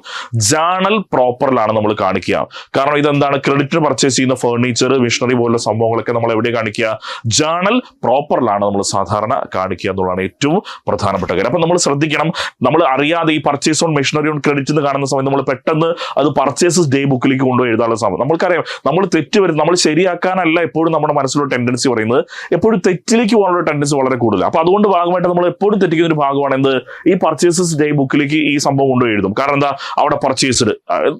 ജേണൽ പ്രോപ്പറിലാണ് നമ്മൾ കാണിക്കുക. കാരണം ഇതെന്താണ്? ക്രെഡിറ്റിന് പർച്ചേസ് ചെയ്യുന്ന ഫർണിച്ചർ, മെഷീനറി പോലുള്ള സംഭവങ്ങളൊക്കെ നമ്മൾ എവിടെ കാണിക്കുക? ജേണൽ പ്രോപ്പറിലാണ് നമ്മൾ സാധാരണ കാണിക്കുക എന്നുള്ളതാണ് ഏറ്റവും പ്രധാനപ്പെട്ട കാര്യം. അപ്പൊ നമ്മൾ ശ്രദ്ധിക്കണം, നമ്മൾ അറിയാതെ ഈ purchase on machinery on credit എന്ന് കാണുന്ന സമയത്ത് നമ്മൾ പെട്ടെന്ന് അത് പർച്ചേസസ് ഡേ ബുക്കിലേക്ക് കൊണ്ടുപോയി എഴുതാനുള്ള സമയം നമ്മൾക്കറിയാം. നമ്മൾ തെറ്റ് വരും, നമ്മൾ ശരിയാക്കാനല്ല എപ്പോഴും നമ്മുടെ മനസ്സിലുള്ള ടെൻഡൻസി പറയുന്നത്, എപ്പോഴും തെറ്റിലേക്ക് പോകാനുള്ള ടെൻഡൻസി വളരെ കൂടുതൽ. അപ്പൊ അതുകൊണ്ട് ഭാഗമായിട്ട് നമ്മൾ എപ്പോഴും തെറ്റിക്കുന്ന ഒരു ഭാഗമാണ് എന്ത്? ഈ പർച്ചേസസ് ഡേ ബുക്കിലേക്ക് ഈ സംഭവം കൊണ്ടുപോയി എഴുതും. കാരണം എന്താ? അവിടെ പർച്ചേസ്ഡ്,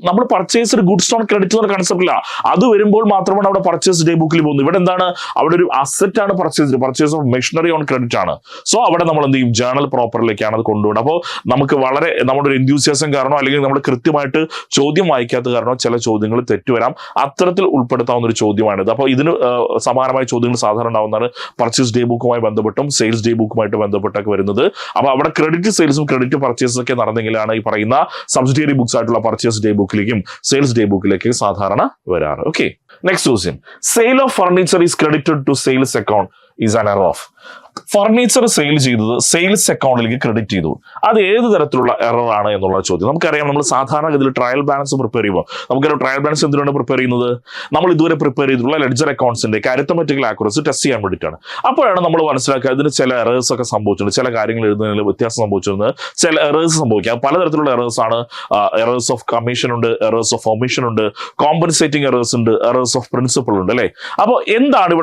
നമ്മൾ പർച്ചേസ്ഡ് ഗുഡ്സ് ഓൺ ക്രെഡിറ്റ് എന്ന കൺസെപ്റ്റ് ഇല്ല. അത് വരുമ്പോൾ മാത്രമാണ് അവിടെ പർച്ചേസ് ഡേ ബുക്കിൽ പോകുന്നത്. ഇവിടെ എന്താണ്? അവിടെ ഒരു അസറ്റ് ആണ് purchased, purchase of machinery on credit ആണ്. സോ അവിടെ നമ്മൾ എന്ത് ചെയ്യും? ജേണൽ പ്രോപ്പറിലേക്കാണ് അത് കൊണ്ടുപോകുന്നത്. അപ്പോൾ നമുക്ക് വളരെ നമ്മുടെ ഒരു എന്തൂസിയാസം കാരണം അല്ലെങ്കിൽ നമ്മൾ കൃത്യമായിട്ട് ചോദ്യം വായിക്കാത്ത കാരണം ചില ചോദ്യങ്ങൾ തെറ്റുവരാം. അത്തരത്തിൽ ഉൾപ്പെടുത്താവുന്ന ഒരു ചോദ്യമാണിത്. അപ്പോൾ ഇതിന് സമാനമായ ചോദ്യങ്ങൾ സാധാരണ ഉണ്ടാവുന്നതാണ് പർച്ചേസ് ഡേ ബുക്കുമായി ബന്ധപ്പെട്ടും സെയിൽസ് ഡേ ബുക്കുമായിട്ട് ബന്ധപ്പെട്ടൊക്കെ വരുന്നത്. അപ്പോൾ അവിടെ ക്രെഡിറ്റ് സെയിൽസും ക്രെഡിറ്റ് പർച്ചേസും ഒക്കെ നടന്നെങ്കിലാണ് ഈ പറയുന്ന സബ്സിഡിയറി ബുക്സ് ആയിട്ടുള്ള പർച്ചേസ് ഡേ ബുക്കിലേക്കും സെയിൽസ് ഡേ ബുക്കിലേക്കും സാധാരണ വരാറ്. Okay, next question. Sale of furniture is credited to sales account is an error of. Furniture sale ചെയ്തത് സെയിൽസ് അക്കൗണ്ടിലേക്ക് ക്രെഡിറ്റ് ചെയ്തു, അത് ഏത് തരത്തിലുള്ള എറർ ആണ് എന്നുള്ള ചോദ്യം. നമുക്കറിയാം, നമ്മൾ സാധാരണഗതിയിൽ ട്രയൽ ബാലൻസ് പ്രിപ്പയർ ചെയ്യുമ്പോൾ നമുക്കറിയാം ട്രയൽ ബാലൻസ് എന്തിനാണ് പ്രിപ്പയർ ചെയ്യുന്നത്? നമ്മൾ ഇതുവരെ പ്രിപ്പയർ ചെയ്തിട്ടുള്ള ലെഡ്ജർ അക്കൗണ്ട്സിന്റെ അരിത്തമെറ്റിക്കൽ ആക്യുറസി ടെസ്റ്റ് ചെയ്യാൻ വേണ്ടിയിട്ടാണ്. അപ്പോഴാണ് നമ്മൾ മനസ്സിലാക്കുക ഇതിന് ചില എറേഴ്സ് ഒക്കെ സംഭവിച്ചിട്ടുണ്ട്, ചില കാര്യങ്ങൾ എഴുതുന്നതിൽ വ്യത്യാസം സംഭവിച്ചിരുന്നത്, ചില എറേഴ്സ് സംഭവിക്കാം. പലതരത്തിലുള്ള എറേഴ്സ് ആണ്. എറേഴ്സ് ഓഫ് കമ്മീഷൻ ഉണ്ട്, എറേഴ്സ് ഓഫ് ഒമിഷൻ ഉണ്ട്, കോമ്പൻസേറ്റിംഗ് എറേഴ്സ് ഉണ്ട്, എറേഴ്സ് ഓഫ് പ്രിൻസിപ്പിൾ ഉണ്ട് അല്ലേ. അപ്പോൾ എന്താണ്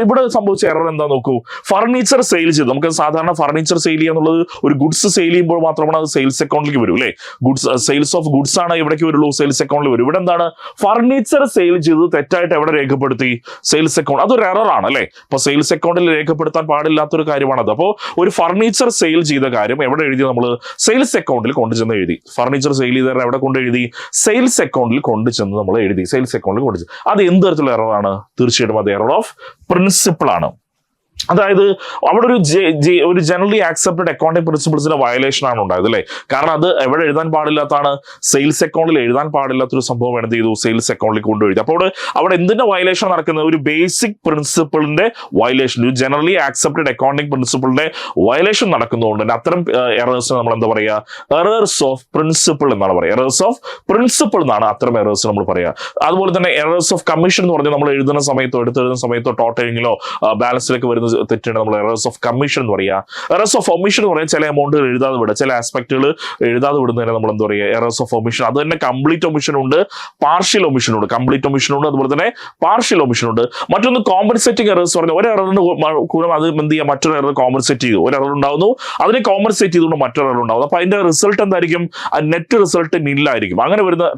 ഇവിടെ സംഭവിച്ച എറർ എന്താ നോക്കൂ. ഫർണിച്ചർ സെയിൽ ചെയ്ത്, നമുക്ക് സാധാരണ ഫർണിച്ചർ സെയിൽ ചെയ്യാന്നുള്ളത് ഒരു ഗുഡ്സ് സെയിൽ ചെയ്യുമ്പോൾ മാത്രമാണ് അത് സെയിൽസ് അക്കൗണ്ടിലേക്ക് വരും അല്ലേ. ഗുഡ്സ് സെയിൽസ് ഓഫ് ഗുഡ്സ് ആണ് എവിടേക്ക് വരുള്ളൂ? സെയിൽസ് അക്കൗണ്ടിൽ വരും. ഇവിടെ എന്താണ്? ഫർണിച്ചർ സെയിൽ ചെയ്തത് തെറ്റായിട്ട് എവിടെ രേഖപ്പെടുത്തി? Sales account. അതൊരു എറർ ആണ് അല്ലേ. അപ്പൊ സെയിൽസ് അക്കൗണ്ടിൽ രേഖപ്പെടുത്താൻ പാടില്ലാത്തൊരു കാര്യമാണത്. അപ്പോൾ ഒരു ഫർണിച്ചർ സെയിൽ ചെയ്ത കാര്യം എവിടെ എഴുതി? നമ്മൾ സെയിൽസ് അക്കൗണ്ടിൽ കൊണ്ടുചെന്ന് എഴുതി. ഫർണിച്ചർ സെയിൽ ചെയ്ത എവിടെ കൊണ്ട് എഴുതി? സെയിൽസ് അക്കൗണ്ടിൽ കൊണ്ടുചെന്ന് നമ്മൾ എഴുതി. സെയിൽസ് അക്കൗണ്ടിൽ കൊണ്ടുചെന്ന്. അത് എന്ത് തരത്തിലുള്ള എറർ ആണ്? തീർച്ചയായിട്ടും അത് എറർ ഓഫ് പ്രിൻസിപ്പിൾ ആണ്. അതായത് അവിടെ ഒരു ജനറലി ആക്സെപ്റ്റഡ് അക്കൗണ്ടിംഗ് പ്രിൻസിപ്പിൾസിന്റെ വയലേഷൻ ആണ് ഉണ്ടായത് അല്ലേ. കാരണം അത് എവിടെ എഴുതാൻ പാടില്ലാത്താണ്? സെയിൽസ് അക്കൗണ്ടിൽ എഴുതാൻ പാടില്ലാത്തൊരു സംഭവം എന്ത് ചെയ്തു? സെയിൽസ് അക്കൗണ്ടിൽ കൊണ്ടുപോയി. അപ്പോൾ അവിടെ എന്തിന്റെ വയലേഷൻ നടക്കുന്നത്? ഒരു ബേസിക് പ്രിൻസിപ്പിളിന്റെ വയലേഷൻ, ഒരു ജനറലി ആക്സെപ്റ്റഡ് അക്കൗണ്ടിംഗ് പ്രിൻസിപ്പിളിന്റെ വയലേഷൻ നടക്കുന്നതുകൊണ്ട് തന്നെ അത്തരം എറേഴ്സിന് നമ്മൾ എന്താ പറയുക? എറേഴ്സ് ഓഫ് പ്രിൻസിപ്പിൾ എന്നാണ് പറയുക. എറേഴ്സ് ഓഫ് പ്രിൻസിപ്പിൾ എന്നാണ് അത്തരം എറേഴ്സ് നമ്മൾ പറയുക. അതുപോലെ തന്നെ എറേഴ്സ് ഓഫ് കമ്മീഷൻ എന്ന് പറഞ്ഞാൽ നമ്മൾ എഴുതുന്ന സമയത്തോ എടുത്തെഴുതുന്ന സമയത്തോ ടോട്ടലിങ്ങിലോ ബാലൻസിലേക്ക് വരുന്ന തെറ്റാണ് നമ്മൾ എറേഴ്സ് ഓഫ് കമ്മീഷൻ എന്ന് പറയുക. എറേഴ്സ് ഓഫ് ഒമിഷൻ എന്ന് പറഞ്ഞാൽ ചില എമൗണ്ടുകൾ എഴുതാതെ വിടുക, ചില ആസ്പെക്ടുകൾ എഴുതാതെ വിടുന്നതിനെ നമ്മൾ എന്താ പറയുക? Errors of omission. അത് തന്നെ കംപ്ലീറ്റ് ഒമിഷൻ ഉണ്ട്, പാർഷ്യൽ ഒമിഷൻ ഉണ്ട്. കംപ്ലീറ്റ് ഒമിഷൻ ഉണ്ട്, അതുപോലെ തന്നെ പാർഷ്യൽ ഒമിഷൻ ഉണ്ട്. മറ്റൊന്ന് കോമ്പൻസേറ്റിംഗ് എറേഴ്സ് പറഞ്ഞാൽ ഒരു എററിന് കൂടെ അത് എന്ത് ചെയ്യുക? മറ്റൊരു എറർ കോമ്പൻസേറ്റ് ചെയ്തു. ഒരു എറർ ഉണ്ടാവുന്നു, അതിനെ കോമ്പൻസേറ്റ് ചെയ്തുകൊണ്ട് മറ്റൊരു എറർ ഉണ്ടാവുന്നു. അപ്പൊ അതിന്റെ റിസൾട്ട് എന്തായിരിക്കും? നെറ്റ് റിസൾട്ട് നില്ലായിരിക്കും. അങ്ങനെ വരുന്ന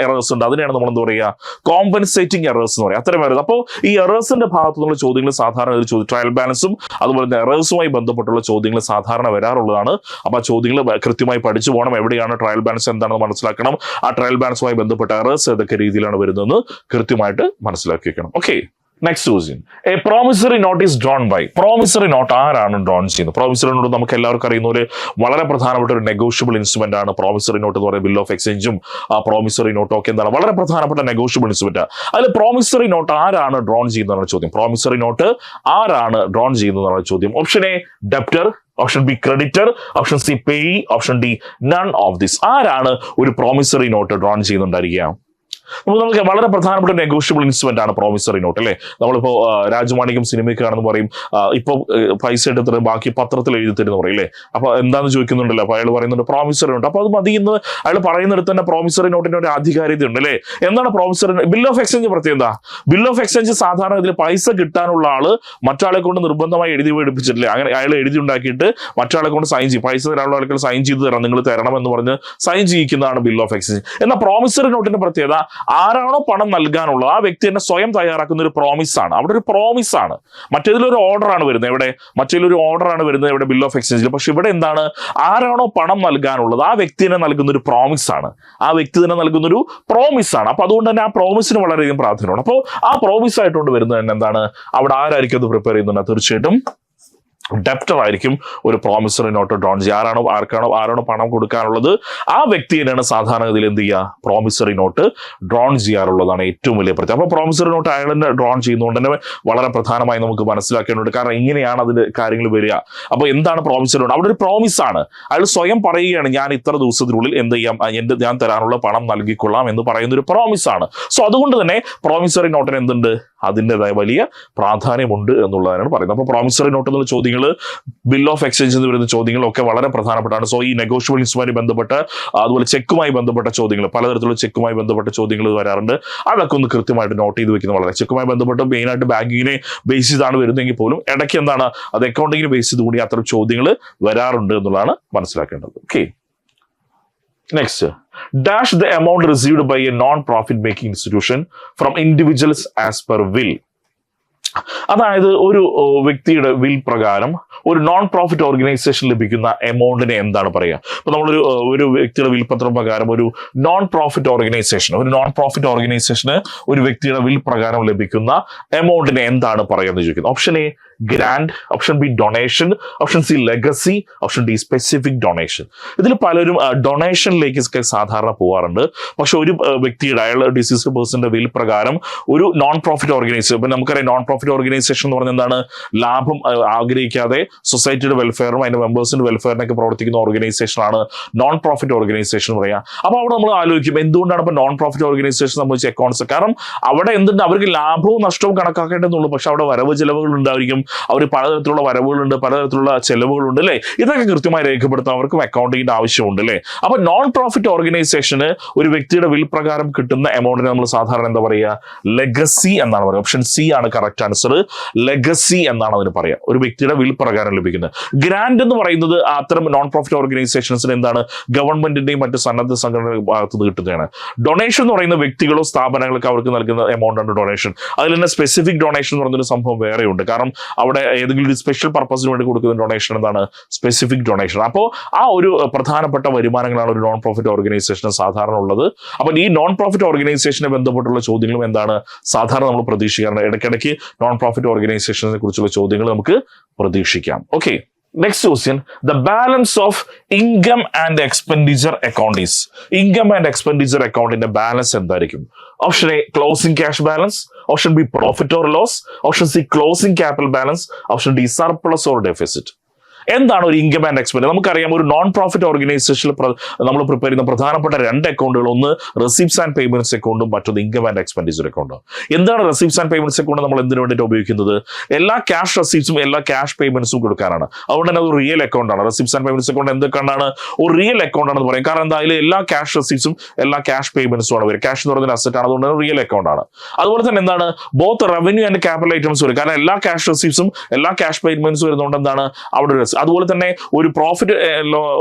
എറേഴ്സ് ഉണ്ട്. അതിനെയാണ് നമ്മൾ എന്താ പറയുക? കോമ്പൻസേറ്റിംഗ് എറേഴ്സ് എന്ന് പറയുക. അത്തരം വരുന്നത്. അപ്പോൾ ഈ എറേഴ്സിന്റെ ഭാഗത്തു നിന്നുള്ള ചോദ്യങ്ങൾ സാധാരണ ട്രയൽ ബാലൻസും അതുപോലെ തന്നെ എറേഴ്സുമായി ബന്ധപ്പെട്ടുള്ള ചോദ്യങ്ങൾ സാധാരണ വരാറുള്ളതാണ്. അപ്പൊ ആ ചോദ്യങ്ങൾ കൃത്യമായി പഠിച്ചു പോകണം. എവിടെയാണ് ട്രയൽ ബാലൻസ് എന്താണെന്ന് മനസ്സിലാക്കണം. ആ ട്രയൽ ബാലൻസുമായി ബന്ധപ്പെട്ട എറേഴ്സ് ഏതൊക്കെ രീതിയിലാണ് വരുന്നതെന്ന് കൃത്യമായിട്ട് മനസ്സിലാക്കി വെക്കണം. Okay, next question. A promissory note is drawn by. Promissory note ആരാണ് ഡ്രോൺ ചെയ്യുന്നത്? പ്രോമിസറി നോട്ട് നമുക്ക് എല്ലാവർക്കും അറിയുന്ന ഒരു വളരെ പ്രധാനപ്പെട്ട ഒരു നെഗോഷ്യബിൾ ഇൻസ്ട്രുമെന്റ് ആണ് പ്രോമിസറി നോട്ട് എന്ന് പറയുന്നത്. ബിൽ ഓഫ് എക്സ്ചേഞ്ചും ആ പ്രോമിസറി നോട്ടും ഒക്കെ എന്താണ് വളരെ പ്രധാനപ്പെട്ട നെഗോഷ്യബിൾ ഇൻസ്ട്രുമെന്റ്. അതിൽ പ്രോമിസറി നോട്ട് ആരാണ് ഡ്രോൺ ചെയ്യുന്നതാണ് ചോദ്യം. പ്രോമിസറി നോട്ട് ആരാണ് ഡ്രോൺ ചെയ്യുന്നതാണ് ചോദ്യം. Option A debtor, option B creditor, option C payee, option D none of this. ആരാണ് ഒരു പ്രോമിസറി നോട്ട് ഡ്രോൺ ചെയ്യുന്നുണ്ടായിരിക്കുക? നമുക്ക് വളരെ പ്രധാനപ്പെട്ട നെഗോഷ്യബിൾ ഇൻസ്ട്രുമെന്റ് ആണ് പ്രോമിസറി നോട്ട് അല്ലേ. നമ്മളിപ്പോ രാജമാണിക്യം സിനിമയ്ക്ക് കാണുന്ന പറയും ഇപ്പൊ പൈസ എടുത്തിട്ട് ബാക്കി പത്രത്തിൽ എഴുതി തരുന്ന പറയും അല്ലേ. അപ്പൊ എന്താന്ന് ചോദിക്കുന്നുണ്ടല്ലോ, അപ്പൊ അയാൾ പറയുന്നുണ്ട് പ്രോമിസറി നോട്ട്. അപ്പൊ അത് മതി എന്ന് അയാൾ പറയുന്നിടത്ത് തന്നെ പ്രോമിസറി നോട്ടിന്റെ ഒരു ആധികാരികത ഉണ്ട് അല്ലേ. എന്താണ് പ്രോമിസറി? ബിൽ ഓഫ് എക്സ്ചേഞ്ച് പ്രത്യേകത. ബിൽ ഓഫ് എക്സ്ചേഞ്ച് സാധാരണ ഇതിൽ പൈസ കിട്ടാനുള്ള ആള് മറ്റാളെ കൊണ്ട് നിർബന്ധമായി എഴുതി എടുപ്പിച്ചിട്ടില്ലേ. അങ്ങനെ അയാൾ എഴുതി ഉണ്ടാക്കിയിട്ട് മറ്റാളെ കൊണ്ട് സൈൻ ചെയ്യും. പൈസ തരാനുള്ള ആൾക്കാർ സൈൻ ചെയ്ത് തരാം, നിങ്ങൾ തരണം എന്ന് പറഞ്ഞ് സൈൻ ചെയ്യിക്കുന്നതാണ് ബിൽ ഓഫ് എക്സ്ചേഞ്ച്. എന്നാൽ പ്രോമിസറി നോട്ടിന്റെ പ്രത്യേകത ആരാണോ പണം നൽകാനുള്ളത് ആ വ്യക്തി തന്നെ സ്വയം തയ്യാറാക്കുന്ന ഒരു പ്രോമിസ് ആണ്. അവിടെ ഒരു പ്രോമിസ് ആണ്. മറ്റേതിലൊരു ഓർഡർ ആണ് വരുന്നത്. മറ്റേതിലൊരു ഓർഡർ ആണ് വരുന്നത് ഇവിടെ ബിൽ ഓഫ് എക്സ്ചേഞ്ചിൽ. പക്ഷെ ഇവിടെ എന്താണ്, ആരാണോ പണം നൽകാനുള്ളത് ആ വ്യക്തി തന്നെ നൽകുന്ന ഒരു പ്രോമിസ് ആണ്. ആ വ്യക്തി തന്നെ നൽകുന്ന ഒരു പ്രോമിസ് ആണ്. അപ്പൊ അതുകൊണ്ട് തന്നെ ആ പ്രോമിസിന് വളരെയധികം പ്രാധാന്യമാണ്. അപ്പോൾ ആ പ്രോമിസ് ആയിട്ടുകൊണ്ട് വരുന്നത് തന്നെ എന്താണ്, അവിടെ ആരായിരിക്കും അത് പ്രിപ്പയർ ചെയ്യുന്നുണ്ട്? തീർച്ചയായിട്ടും ഡെപ്റ്റർ ആയിരിക്കും ഒരു പ്രോമിസറി നോട്ട് ഡ്രോൺ ചെയ്യുക. ആരാണോ പണം കൊടുക്കാനുള്ളത് ആ വ്യക്തി തന്നെയാണ് സാധാരണഗതിയിൽ എന്ത് ചെയ്യുക, പ്രോമിസറി നോട്ട് ഡ്രോൺ ചെയ്യാറുള്ളതാണ് ഏറ്റവും വലിയ പ്രത്യേകത. അപ്പോൾ പ്രോമിസറി നോട്ട് അയാൾ തന്നെ ഡ്രോൺ ചെയ്യുന്നതുകൊണ്ട് തന്നെ വളരെ പ്രധാനമായി നമുക്ക് മനസ്സിലാക്കേണ്ടതുണ്ട്. കാരണം ഇങ്ങനെയാണ് അതിന്റെ കാര്യങ്ങൾ വരിക. അപ്പോൾ എന്താണ് പ്രോമിസറി നോട്ട്? അവിടെ ഒരു പ്രോമിസ് ആണ്. അയാൾ സ്വയം പറയുകയാണ് ഞാൻ ഇത്ര ദിവസത്തിനുള്ളിൽ എന്ത് ചെയ്യാം, ഞാൻ തരാനുള്ള പണം നൽകിക്കൊള്ളാം എന്ന് പറയുന്ന ഒരു പ്രോമിസ് ആണ്. സോ അതുകൊണ്ട് തന്നെ പ്രോമിസറി നോട്ടിന് എന്തുണ്ട്, അതിൻ്റെതായ വലിയ പ്രാധാന്യമുണ്ട് എന്നുള്ളതാണ് പറയുന്നത്. അപ്പോൾ പ്രോമിസറി നോട്ട് എന്നുള്ള ചോദ്യങ്ങൾ, ബിൽ ഓഫ് എക്സ്ചേഞ്ച് എന്ന് വരുന്ന ചോദ്യങ്ങളൊക്കെ വളരെ പ്രധാനപ്പെട്ടാണ്. സോ ഈ നെഗോഷ്യബിൾ ഇൻസ്ട്രുമെന്റുമായി ബന്ധപ്പെട്ട് അതുപോലെ ചെക്കുമായി ബന്ധപ്പെട്ട ചോദ്യങ്ങൾ, പലതരത്തിലുള്ള ചെക്കുമായി ബന്ധപ്പെട്ട ചോദ്യങ്ങൾ വരാറുണ്ട്. അതൊക്കെ ഒന്ന് കൃത്യമായിട്ട് നോട്ട് ചെയ്ത് വെക്കുന്നത് വളരെ. ചെക്കുമായി ബന്ധപ്പെട്ട് മെയിനായിട്ട് ബാങ്കിങ്ങിനെ ബേസ് ചെയ്താണ് വരുന്നതെങ്കിൽ പോലും ഇടയ്ക്ക് എന്താണ് അത് അക്കൗണ്ടിങ്ങിനെ ബേസ് ചെയ്ത് കൂടി അത്തരം ചോദ്യങ്ങൾ വരാറുണ്ട് എന്നുള്ളതാണ് മനസ്സിലാക്കേണ്ടത്. Okay, next, dash the amount received by a non-profit making institution from individuals as per will. അതായത് ഒരു വ്യക്തിയുടെ വിൽ പ്രകാരം ഒരു നോൺ പ്രോഫിറ്റ് ഓർഗനൈസേഷൻ ലഭിക്കുന്ന എമൗണ്ടിനെ എന്താണ് പറയുക? ഇപ്പൊ നമ്മളൊരു ഒരു വ്യക്തിയുടെ വിൽപത്രം പ്രകാരം ഒരു നോൺ പ്രോഫിറ്റ് ഓർഗനൈസേഷന് ഒരു വ്യക്തിയുടെ വിൽ പ്രകാരം ലഭിക്കുന്ന എമൗണ്ടിനെ എന്താണ് പറയുക എന്ന് ചോദിക്കുന്നത്. Option A grand, option B donation, option C legacy, option D specific donation. ഇതിൽ പലരും ഡൊണേഷനിലേക്ക് സാധാരണ പോകാറുണ്ട്. പക്ഷെ ഒരു വ്യക്തിയുടെ അയാൾ ഡിസീസ്ഡ് പേഴ്സന്റെ വിൽ പ്രകാരം ഒരു നോൺ പ്രോഫിറ്റ് ഓർഗനൈസേഷൻ, ഇപ്പൊ നമുക്കറിയാം നോൺ പ്രോഫിറ്റ് ഓർഗനൈസേഷൻ എന്ന് പറഞ്ഞാൽ എന്താണ്, ലാഭം ആഗ്രഹിക്കാതെ സൊസൈറ്റിയുടെ വെൽഫെയറും അതിന്റെ മെമ്പേഴ്സിന്റെ വെൽഫെയറിനൊക്കെ പ്രവർത്തിക്കുന്ന ഓർഗനൈസേഷനാണ് നോൺ പ്രോഫിറ്റ് ഓർഗനൈസേഷൻ എന്ന് പറയാം. അപ്പൊ അവിടെ നമ്മൾ ആലോചിക്കും എന്തുകൊണ്ടാണ് ഇപ്പൊ നോൺ പ്രോഫിറ്റ് ഓർഗനൈസേഷൻ സംബന്ധിച്ച അക്കൗണ്ട്സ്? കാരണം അവിടെ എന്തുണ്ട്, അവർക്ക് ലാഭവും നഷ്ടവും കണക്കാക്കേണ്ടതുള്ളൂ. പക്ഷെ അവിടെ വരവ് ചെലവുകൾ ഉണ്ടായിരിക്കും, അവർ പലതരത്തിലുള്ള വരവുകളുണ്ട്, പലതരത്തിലുള്ള ചെലവുകളുണ്ട് അല്ലേ. ഇതൊക്കെ കൃത്യമായി രേഖപ്പെടുത്താൻ അവർക്കും അക്കൗണ്ടിങ്ങിന്റെ ആവശ്യമുണ്ട് അല്ലേ. അപ്പൊ നോൺ പ്രോഫിറ്റ് ഓർഗനൈസേഷന് ഒരു വ്യക്തിയുടെ വിൽ പ്രകാരം കിട്ടുന്ന എമൗണ്ടിനെ നമ്മൾ സാധാരണ എന്താ പറയുക, ലെഗസി എന്നാണ് പറയുക. ഓപ്ഷൻ സി ആണ് കറക്റ്റ് ആൻസർ. ലെഗസി എന്നാണ് അതിന് പറയുക, ഒരു വ്യക്തിയുടെ വിൽ പ്രകാരം ലഭിക്കുന്നത്. ഗ്രാൻഡ് എന്ന് പറയുന്നത് അത്തരം നോൺ പ്രോഫിറ്റ് ഓർഗനൈസേഷൻസിന് എന്താണ്, ഗവൺമെന്റിന്റെയും മറ്റ് സന്നദ്ധ സംഘടനകളുടെ ഭാഗത്ത് നിന്ന് കിട്ടുന്നതാണ്. ഡൊണേഷൻ എന്ന് പറയുന്ന വ്യക്തികളോ സ്ഥാപനങ്ങൾക്ക് അവർക്ക് നൽകുന്ന എമൗണ്ട് ആണ് ഡൊണേഷൻ. അതിൽ തന്നെ സ്പെസിഫിക് ഡൊണേഷൻ എന്ന് പറയുന്നൊരു സംഭവം വേറെയുണ്ട്. കാരണം അവിടെ ഏതെങ്കിലും ഒരു സ്പെഷ്യൽ പർപ്പസിന് വേണ്ടി കൊടുക്കുന്ന ഡൊണേഷൻ എന്താണ്, സ്പെസിഫിക് ഡൊണേഷൻ. അപ്പോൾ ആ ഒരു പ്രധാനപ്പെട്ട വരുമാനങ്ങളാണ് ഒരു നോൺ പ്രോഫിറ്റ് ഓർഗനൈസേഷന് സാധാരണ ഉള്ളത്. അപ്പോൾ ഈ നോൺ പ്രോഫിറ്റ് ഓർഗനൈസേഷനെ ബന്ധപ്പെട്ടുള്ള ചോദ്യങ്ങളും എന്താണ് സാധാരണ നമ്മൾ പ്രതീക്ഷിക്കാറുണ്ട്. ഇടയ്ക്കിടയ്ക്ക് നോൺ പ്രോഫിറ്റ് ഓർഗനൈസേഷനെ കുറിച്ചുള്ള ചോദ്യങ്ങൾ നമുക്ക് പ്രതീക്ഷിക്കാം. Okay, next question, the balance of income and expenditure account is. Income and expenditure അക്കൗണ്ടിന്റെ ബാലൻസ് എന്തായിരിക്കും? Option A closing cash balance, option B profit or loss, option C closing capital balance, option D surplus or deficit. എന്താണ് ഒരു income and expense? നമുക്കറിയാം ഒരു non profit ഓർഗനൈസേഷനിൽ നമ്മൾ prepare ചെയ്യുന്ന പ്രധാനപ്പെട്ട രണ്ട് അക്കൗണ്ടുകൾ, ഒന്ന് റെസിപ്റ്റ്സ് ആൻഡ് പേയ്മെന്റ്സ് അക്കൗണ്ടും മറ്റൊന്ന് ഇൻകം ആൻഡ് എക്സ്പെൻഡിച്ചർ അക്കൗണ്ടും. എന്താണ് റെസിപ്റ്റ്സ് ആൻഡ് പേയ്മെന്റ്സ് അക്കൗണ്ട് നമ്മൾ എന്തിനു വേണ്ടിയിട്ട് ഉപയോഗിക്കുന്നത്? എല്ലാ ക്യാഷ് റെസിപ്റ്റ്സും എല്ലാ ക്യാഷ് പേയ്മെന്റ്സും കൊടുക്കാനാണ്. അതുകൊണ്ട് തന്നെ അത് ഒരു റിയൽ അക്കൗണ്ട് ആണ്. റെസിപ്റ്റ്സ് ആൻഡ് പേയ്മെന്റ്സ് അക്കൗണ്ട് എന്ത് അക്കൗണ്ടാണ്? ഒരു റിയൽ അക്കൗണ്ട് ആണെന്ന് പറയും. കാരണം എന്താ, അതിൽ എല്ലാ ക്യാഷ് റെസിപ്റ്റ്സും എല്ലാ ക്യാഷ് പേയ്മെന്റ്സും ആണ് വരും. ക്യാഷ് എന്ന് പറയുന്ന അസറ്റ് ആണ്, അതുകൊണ്ട് റിയൽ അക്കൗണ്ട് ആണ്. അതുപോലെ തന്നെ എന്താണ്, both revenue and capital items വരും. കാരണം എല്ലാ ക്യാഷ് റെസിപ്റ്റ്സും എല്ലാ ക്യാഷ് പേയ്മെന്റ്സും വരുന്നതുകൊണ്ട് എന്താണ് അവിടെ ഒരു. അതുപോലെ തന്നെ ഒരു പ്രോഫിറ്റ്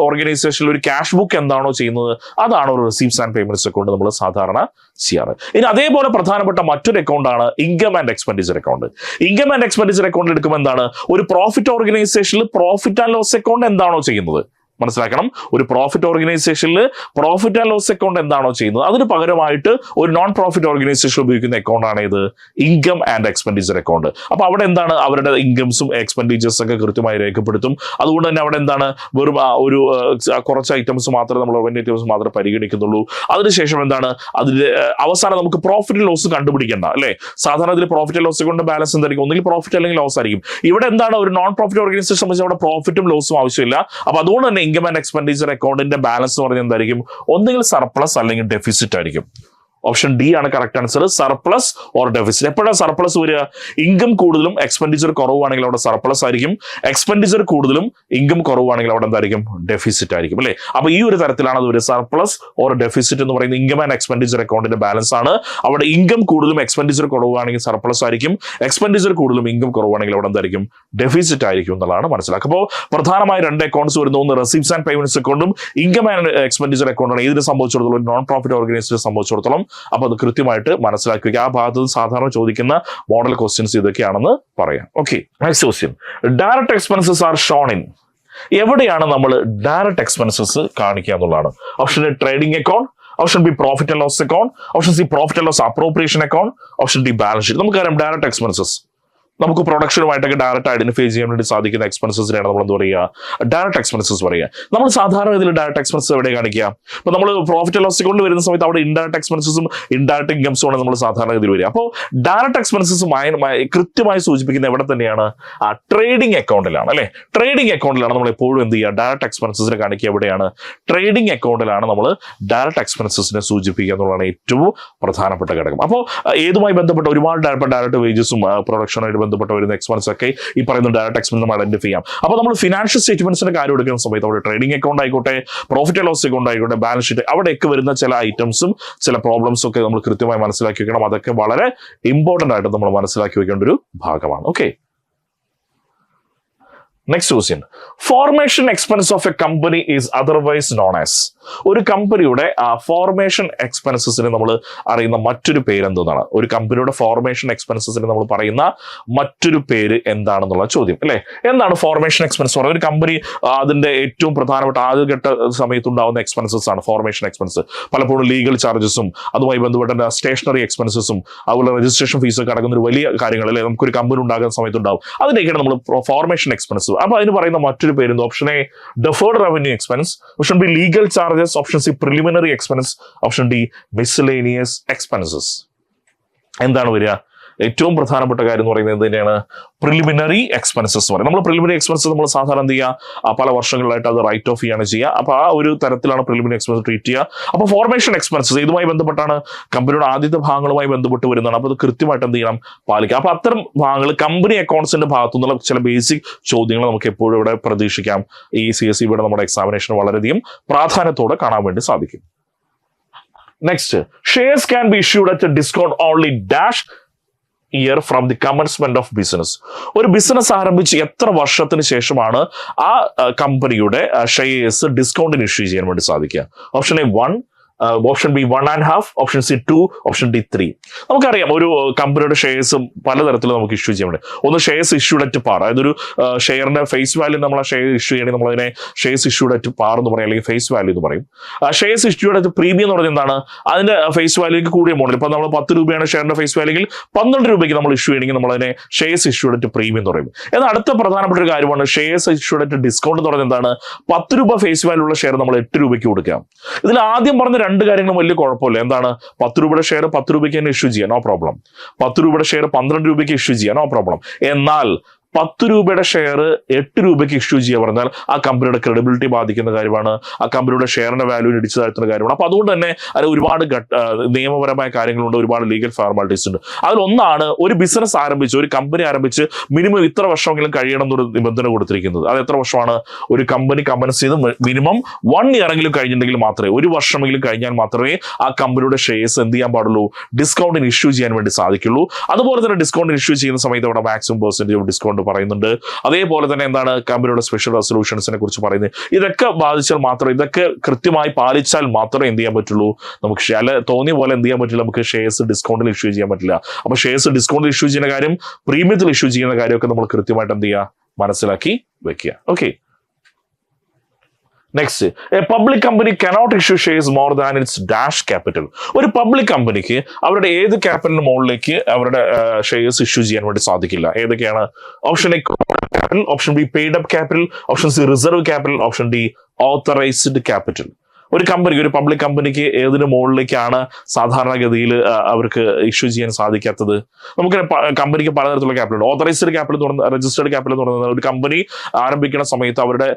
ഓർഗനൈസേഷനിൽ ഒരു ക്യാഷ് ബുക്ക് എന്താണോ ചെയ്യുന്നത് അതാണ് ഒരു റെസിപ്റ്റ്സ് ആൻഡ് പേയ്മെന്റ്സ് അക്കൗണ്ട് നമ്മൾ സാധാരണ ചെയ്യാറ്. ഇനി അതേപോലെ പ്രധാനപ്പെട്ട മറ്റൊരു അക്കൗണ്ടാണ് income and expenditure account. Income and expenditure account എടുക്കുമ്പോൾ എന്താണ്, ഒരു പ്രോഫിറ്റ് ഓർഗനൈസേഷനിൽ പ്രോഫിറ്റ് ആൻഡ് ലോസ് അക്കൗണ്ട് എന്താണോ ചെയ്യുന്നത്, മനസ്സിലാക്കണം. ഒരു പ്രോഫിറ്റ് ഓർഗനൈസേഷനിൽ പ്രോഫിറ്റ് ആൻഡ് ലോസ് അക്കൗണ്ട് എന്താണോ ചെയ്യുന്നത് അതിന് പകരമായിട്ട് ഒരു നോൺ പ്രോഫിറ്റ് ഓർഗനൈസേഷൻ ഉപയോഗിക്കുന്ന അക്കൗണ്ട് ആണ് ഇത് ഇൻകം ആൻഡ് എക്സ്പെൻഡിച്ചർ അക്കൗണ്ട്. അപ്പൊ അവിടെ എന്താണ് അവരുടെ ഇൻകംസും എക്സ്പെൻഡിച്ചേഴ്സും ഒക്കെ കൃത്യമായി രേഖപ്പെടുത്തും. അതുകൊണ്ട് തന്നെ അവിടെ എന്താണ് വെറും ഒരു കുറച്ച് ഐറ്റംസ് മാത്രമേ നമ്മൾ റവന്യൂ ഐറ്റംസ് മാത്രമേ പരിഗണിക്കുന്നുള്ളൂ. അതിനുശേഷം എന്താണ് അതിന്റെ അവസാനം നമുക്ക് പ്രോഫിറ്റ് ലോസ് കണ്ടുപിടിക്കേണ്ട അല്ലെ. സാധാരണ ഇതിൽ പ്രോഫിറ്റ് ലോസ് കൊണ്ട് ബാലൻസ് എന്തായിരിക്കും, ഒന്നുകിൽ പ്രോഫിറ്റ് അല്ലെങ്കിൽ ലോസ് ആയിരിക്കും. ഇവിടെ എന്താണ് ഒരു നോൺ പ്രോഫിറ്റ് ഓർഗനൈസേഷൻ സംബന്ധിച്ച് അവിടെ പ്രോഫിറ്റും ലോസും ആവശ്യമില്ല. അപ്പൊ അതുകൊണ്ട് തന്നെ ഇൻകം ആൻഡ് എക്സ്പെൻഡിച്ചർ അക്കൗണ്ടിന്റെ ബാലൻസ് എന്ന് പറഞ്ഞാൽ എന്തായിരിക്കും, ഒന്നുകിൽ സർപ്ലസ് അല്ലെങ്കിൽ ഡെഫിസിറ്റ് ആയിരിക്കും. ഓപ്ഷൻ ഡി ആണ് correct answer, surplus or deficit. എപ്പോഴാണ് സർപ്ലസ് വരിക, ഇൻകം കൂടുതലും എക്സ്പെൻഡിച്ചർ കുറവാണെങ്കിൽ അവിടെ സർപ്ലസ് ആയിരിക്കും, എക്സ്പെൻഡിച്ചർ കൂടുതലും ഇൻകം കുറവാണെങ്കിൽ അവിടെ എന്തായിരിക്കും, ഡെഫിസിറ്റ് ആയിരിക്കും അല്ലെ. അപ്പൊ ഈ ഒരു തരത്തിലാണ് അത് ഒരു സർപ്ലസ് ഓർ ഡെഫിസിറ്റ് എന്ന് പറയുന്നത് ഇൻകം ആൻഡ് എക്സ്പെൻഡിച്ചർ അക്കൗണ്ടിന്റെ ബാലൻസ് ആണ്. അവിടെ ഇൻകം കൂടുതലും എക്സ്പെൻഡിച്ചർ കുറവാണെങ്കിൽ സർപ്ലസ് ആയിരിക്കും, എക്സ്പെൻഡിച്ചർ കൂടുതലും ഇൻകം കുറവാണെങ്കിൽ അവിടെ എന്തായിരിക്കും, ഡെഫിസിറ്റ് ആയിരിക്കും എന്നുള്ളതാണ് മനസ്സിലാക്കുക. അപ്പോൾ പ്രധാനമായ രണ്ട് അക്കൗണ്ട്സ് വരുന്ന ഒന്ന് റെസിപ്റ്റ്സ് ആൻഡ് പേയ്മെന്റ്സ് അക്കൗണ്ടും ഇൻകം ആൻഡ് എക്സ്പെൻഡിച്ചർ അക്കൗണ്ടാണ്. ഇതിനെ സംബന്ധിച്ചിടത്തോളം നോൺ പ്രോഫിറ്റ് ഓർഗനൈസേഷനെ സംബന്ധിച്ചിടത്തോളം അപ്പൊ അത് കൃത്യമായിട്ട് മനസ്സിലാക്കി വയ്ക്കുക. ആ ഭാഗത്ത് സാധാരണ ചോദിക്കുന്ന മോഡൽ ക്വസ്റ്റ്യൻസ് ഇതൊക്കെയാണെന്ന് പറയാം. Okay, next question, direct expenses are shown in. എവിടെയാണ് നമ്മൾ ഡയറക്റ്റ് എക്സ്പെൻസസ് കാണിക്കുക എന്നുള്ളതാണ്. Option A trading account, option B profit and loss account, option C profit and loss appropriation account, option D balance sheet. നമുക്കറിയാം direct expenses നമുക്ക് പ്രൊഡക്ഷനുമായിട്ടൊക്കെ direct identify ചെയ്യാൻ വേണ്ടി സാധിക്കുന്ന എക്സ്പെൻസസിനെയാണ് നമ്മൾ എന്താ പറയുക, ഡയറക്റ്റ് എക്സ്പെൻസസ് പറയുക. നമ്മൾ സാധാരണ ഇതിൽ ഡയറക്റ്റ് എക്സ്പെൻസസ് എവിടെ കാണിക്കുക, ഇപ്പൊ നമ്മൾ പ്രോഫിറ്റ് ആൻഡ് ലോസ് കൊണ്ട് വരുന്ന സമയത്ത് അവിടെ ഇൻഡയറക്റ്റ് എക്സ്പെൻസസും ഇൻഡയറക്റ്റ് ഇൻകംസും ആണ് നമ്മൾ സാധാരണ ഇതിൽ വരിക. അപ്പോൾ ഡയറക്റ്റ് എക്സ്പെൻസസ് കൃത്യമായി സൂചിപ്പിക്കുന്ന എവിടെ തന്നെയാണ്, ആ ട്രേഡിംഗ് അക്കൗണ്ടിലാണ് അല്ലെ. ട്രേഡിംഗ് അക്കൗണ്ടിലാണ് നമ്മൾ എപ്പോഴും എന്ത് ചെയ്യുക, ഡയറക്റ്റ് എക്സ്പെൻസസിനെ കാണിക്കുക എവിടെയാണ്, ട്രേഡിംഗ് അക്കൗണ്ടിലാണ് നമ്മൾ ഡയറക്റ്റ് എക്സ്പെൻസസിനെ സൂചിപ്പിക്കുക എന്നുള്ളതാണ് ഏറ്റവും പ്രധാനപ്പെട്ട ഘടകം. അപ്പോൾ ഏതുമായി ബന്ധപ്പെട്ട ഒരുപാട് ഡയറക്റ്റ് വേജസും പ്രൊഡക്ഷനുമായിട്ട് ബന്ധപ്പെട്ട് വരുന്ന എക്സ്പെൻസ് ഒക്കെ ഈ പറയുന്ന ഡയറക്റ്റ് എക്സ്പെൻസ് നമ്മൾ ഐഡന്റിഫൈ ചെയ്യാം. അപ്പോൾ നമ്മൾ ഫിനാൻഷ്യൽ സ്റ്റേറ്റ്മെന്റ്സിന്റെ കാര്യം എടുക്കുന്ന സമയത്ത് അവിടെ ട്രേഡിംഗ് അക്കൗണ്ട് ആയിക്കോട്ടെ, പ്രോഫിറ്റ് ആൻഡ് ലോസ് അക്കൗണ്ട് ആയിക്കോട്ടെ, ബാലൻസ് ഷീറ്റ്, അവിടെയൊക്കെ വരുന്ന ചില ഐറ്റംസും ചില പ്രോബ്ലംസും ഒക്കെ നമ്മൾ കൃത്യമായി മനസ്സിലാക്കി വെക്കണം. അതൊക്കെ വളരെ ഇമ്പോർട്ടന്റ് ആയിട്ട് നമ്മൾ മനസ്സിലാക്കി വെക്കേണ്ട ഒരു ഭാഗമാണ്. Okay, next question, formation expense of a company is otherwise known as. ഒരു കമ്പനിയുടെ ഫോർമേഷൻ എക്സ്പെൻസസിന് നമ്മൾ അറിയുന്ന മറ്റൊരു പേര് എന്താണ്, ഒരു കമ്പനിയുടെ ഫോർമേഷൻ എക്സ്പെൻസസിന് നമ്മൾ പറയുന്ന മറ്റൊരു പേര് എന്താണെന്നുള്ള ചോദ്യം അല്ലെ. എന്താണ് ഫോർമേഷൻ എക്സ്പെൻസ് പറയുന്നത്? ഒരു കമ്പനി അതിന്റെ ഏറ്റവും പ്രധാനപ്പെട്ട ആദ്യഘട്ട സമയത്തുണ്ടാവുന്ന എക്സ്പെൻസസ് ആണ് ഫോർമേഷൻ എക്സ്പെൻസ്. പലപ്പോഴും ലീഗൽ ചാർജസും അതുമായി ബന്ധപ്പെട്ട സ്റ്റേഷനറി എക്സ്പെൻസസും അതുപോലെ രജിസ്ട്രേഷൻ ഫീസ് ഒക്കെ അടങ്ങുന്ന ഒരു വലിയ കാര്യങ്ങൾ അല്ലെ നമുക്കൊരു കമ്പനി ഉണ്ടാകുന്ന സമയത്തുണ്ടാവും. അതിനൊക്കെയാണ് നമ്മൾ ഫോർമേഷൻ എക്സ്പെൻസ്. അപ്പൊ അതിന് പറയുന്ന മറ്റൊരു പേര് option A deferred revenue expense, option B legal charges, option C preliminary expense, option D miscellaneous expenses. എന്താണ് വരിക? ഏറ്റവും പ്രധാനപ്പെട്ട കാര്യം എന്ന് പറയുന്നത് തന്നെയാണ് പ്രിലിമിനറി എക്സ്പെൻസസ് എന്ന് പറയും. നമ്മൾ പ്രിലിമിനറി എക്സ്പെൻസസ് നമ്മൾ സാധാരണ എന്ത് ചെയ്യുക, പല വർഷങ്ങളിലായിട്ട് അത് റൈറ്റ് ഓഫ് ചെയ്യാണ് ചെയ്യുക. അപ്പൊ ആ ഒരു തരത്തിലാണ് പ്രിലിമിനറി എക്സ്പെൻസ് ട്രീറ്റ് ചെയ്യുക. അപ്പൊ ഫോർമേഷൻ എക്സ്പെൻസസ് ഇതുമായി ബന്ധപ്പെട്ടാണ്, കമ്പനിയുടെ ആദ്യത്തെ ഭാഗങ്ങളുമായി ബന്ധപ്പെട്ട് വരുന്നതാണ്. അപ്പൊ അത് കൃത്യമായിട്ട് എന്ത് ചെയ്യണം, പാലിക്കുക. അപ്പൊ അത്തരം ഭാഗങ്ങൾ കമ്പനി അക്കൗണ്ട്സിന്റെ ഭാഗത്തു നിന്നുള്ള ചില ബേസിക് ചോദ്യങ്ങൾ നമുക്ക് എപ്പോഴും ഇവിടെ പ്രതീക്ഷിക്കാം. ഈ CSE നമ്മുടെ എക്സാമിനേഷൻ വളരെയധികം പ്രാധാന്യത്തോടെ കാണാൻ വേണ്ടി സാധിക്കും. Next, shares can be issued at A discount only dash year from the commencement of business. ഒരു ബിസിനസ് ആരംഭിച്ച് എത്ര വർഷത്തിന് ശേഷമാണ് ആ കമ്പനിയുടെ ഷെയർസ് ഡിസ്കൗണ്ടിന് ഇഷ്യൂ ചെയ്യാൻ വേണ്ടി സാധിക്കുക? Option A 1, option B 1.5, option C 2, option D 3. നമുക്കറിയാം ഒരു കമ്പനിയുടെ ഷെയർസ് പലതരത്തിലും നമുക്ക് ഇഷ്യൂ ചെയ്യാൻ വേണ്ടി. ഒന്ന് ഷെയർസ് ഇഷ്യൂഡ് അറ്റ് പാർ, അതായത് ഒരു ഷെയറിന്റെ ഫേസ് വാല്യൂ നമ്മൾ ആ ഷെയർ ഇഷ്യൂ ചെയ്യണമെങ്കിൽ നമ്മൾ അതിനെ ഷെയർസ് ഇഷ്യൂഡ് അറ്റ് പാർ എന്ന് പറയും, അല്ലെങ്കിൽ ഫേസ് വാല്യൂ എന്ന് പറയും. ഷെയർസ് ഇഷ്യൂഡ് അറ്റ് പ്രീമിയം എന്ന് പറഞ്ഞാൽ എന്താണ്, അതിന്റെ ഫേസ് വാല്യൂക്ക് കൂടിയ മോഡൽ. ഇപ്പൊ നമ്മൾ 10 രൂപയാണ് ഷെയറിന്റെ ഫേസ് വാല്യൂ എങ്കിൽ 12 രൂപയ്ക്ക് നമ്മൾ ഇഷ്യൂ ചെയ്യണമെങ്കിൽ നമ്മൾ അതിനെ ഷെയർസ് ഇഷ്യൂഡ് അറ്റ് പ്രീമിയം എന്ന് പറയും. എന്നാൽ അടുത്ത പ്രധാനപ്പെട്ട ഒരു കാര്യമാണ് ഷെയർസ് ഇഷ്യൂഡ് അറ്റ് ഡിസ്കൗണ്ട് എന്ന് പറഞ്ഞാൽ എന്താണ്, 10 രൂപ ഫേസ് വാല്യൂ ഉള്ള ഷെയർ നമ്മൾ 8 രൂപയ്ക്ക് കൊടുക്കാം. ഇതിൽ ആദ്യം പറഞ്ഞ രണ്ട് കാര്യങ്ങളും വലിയ കുഴപ്പമില്ല. എന്താണ്, 10 രൂപയുടെ ഷെയർ 10 രൂപയ്ക്ക് തന്നെ ഇഷ്യൂ ചെയ്യാം, നോ പ്രോബ്ലം. 10 രൂപയുടെ ഷെയർ 12 രൂപയ്ക്ക് ഇഷ്യൂ ചെയ്യാം, നോ പ്രോബ്ലം. എന്നാൽ 10 രൂപയുടെ ഷെയർ 8 രൂപയ്ക്ക് ഇഷ്യൂ ചെയ്യുക പറഞ്ഞാൽ ആ കമ്പനിയുടെ ക്രെഡിബിലിറ്റി ബാധിക്കുന്ന കാര്യമാണ്, ആ കമ്പനിയുടെ ഷെയറിന്റെ വാല്യൂ ഇടിച്ചു താഴ്ത്തുന്ന കാര്യമാണ്. അപ്പൊ അതുകൊണ്ട് തന്നെ അത് ഒരുപാട് നിയമപരമായ കാര്യങ്ങളുണ്ട്, ഒരുപാട് ലീഗൽ ഫോർമാലിറ്റീസ് ഉണ്ട്. അതിലൊന്നാണ് ഒരു ബിസിനസ് ആരംഭിച്ച്, ഒരു കമ്പനി ആരംഭിച്ച് മിനിമം ഇത്ര വർഷമെങ്കിലും കഴിയണം എന്നൊരു നിബന്ധന കൊടുത്തിരിക്കുന്നത്. അത് എത്ര വർഷമാണ്? ഒരു കമ്പനി കമൻസ് ചെയ്ത് മിനിമം 1 ഇയറെങ്കിലും കഴിഞ്ഞിട്ടുണ്ടെങ്കിൽ മാത്രമേ, ഒരു വർഷമെങ്കിലും കഴിഞ്ഞാൽ മാത്രമേ ആ കമ്പനിയുടെ ഷെയർസ് എന്ത് ചെയ്യാൻ പാടുള്ളൂ, ഡിസ്കൗണ്ടിന് ഇഷ്യൂ ചെയ്യാൻ വേണ്ടി സാധിക്കുള്ളൂ. അതുപോലെ തന്നെ ഡിസ്കൗണ്ടിന് ഇഷ്യൂ ചെയ്യുന്ന സമയത്ത് അവിടെ മാക്സിമം പെർസെന്റേജ് ഓഫ് ഡിസ്കൗണ്ട് പറയുന്നുണ്ട്. അതേപോലെ തന്നെ എന്താണ് കമ്പനിയുടെ സ്പെഷ്യൽ റെസൊല്യൂഷൻസിനെ കുറിച്ച് പറയുന്നത്. ഇതൊക്കെ ബാധിച്ചാൽ മാത്രം, ഇതൊക്കെ കൃത്യമായി പാലിച്ചാൽ മാത്രമേ എന്ത് ചെയ്യാൻ പറ്റുള്ളൂ, നമുക്ക് തോന്നിയ പോലെ എന്ത് ചെയ്യാൻ പറ്റില്ല, നമുക്ക് ഷെയർസ് ഡിസ്കൗണ്ടിൽ ഇഷ്യൂ ചെയ്യാൻ പറ്റില്ല. അപ്പൊ ഷെയർസ് ഡിസ്കൗണ്ടിൽ ഇഷ്യൂ ചെയ്യുന്ന കാര്യം, പ്രീമിയത്തിൽ ഇഷ്യൂ ചെയ്യുന്ന കാര്യമൊക്കെ നമ്മൾ കൃത്യമായിട്ട് എന്ത് ചെയ്യുക, മനസ്സിലാക്കി വെക്കുക. Okay, next, A public company cannot issue shares more than it's dash capital. ഒരു പബ്ലിക് കമ്പനിക്ക് അവരുടെ ഏത് ക്യാപിറ്റലിന് മുകളിലേക്ക് അവരുടെ ഷെയർസ് ഇഷ്യൂ ചെയ്യാൻ വേണ്ടി സാധിക്കില്ല. ഏതൊക്കെയാണ്? Option A capital, option be paid up capital, option C reserve capital, option D authorised capital. ഒരു പബ്ലിക് കമ്പനിക്ക് ഏതിന് മുകളിലേക്കാണ് സാധാരണഗതിയിൽ അവർക്ക് ഇഷ്യൂ ചെയ്യാൻ സാധിക്കാത്തത്? നമുക്ക് കമ്പനിക്ക് പലതരത്തിലുള്ള ക്യാപിറ്റൽ ഉണ്ട്. ഓതറൈസ്ഡ് ക്യാപിറ്റൽ എന്ന് പറയുന്നത്, രജിസ്റ്റേർഡ് ക്യാപിറ്റൽ എന്ന് പറയുന്നത് ഒരു കമ്പനി ആരംഭിക്കുന്ന സമയത്ത് അവരുടെ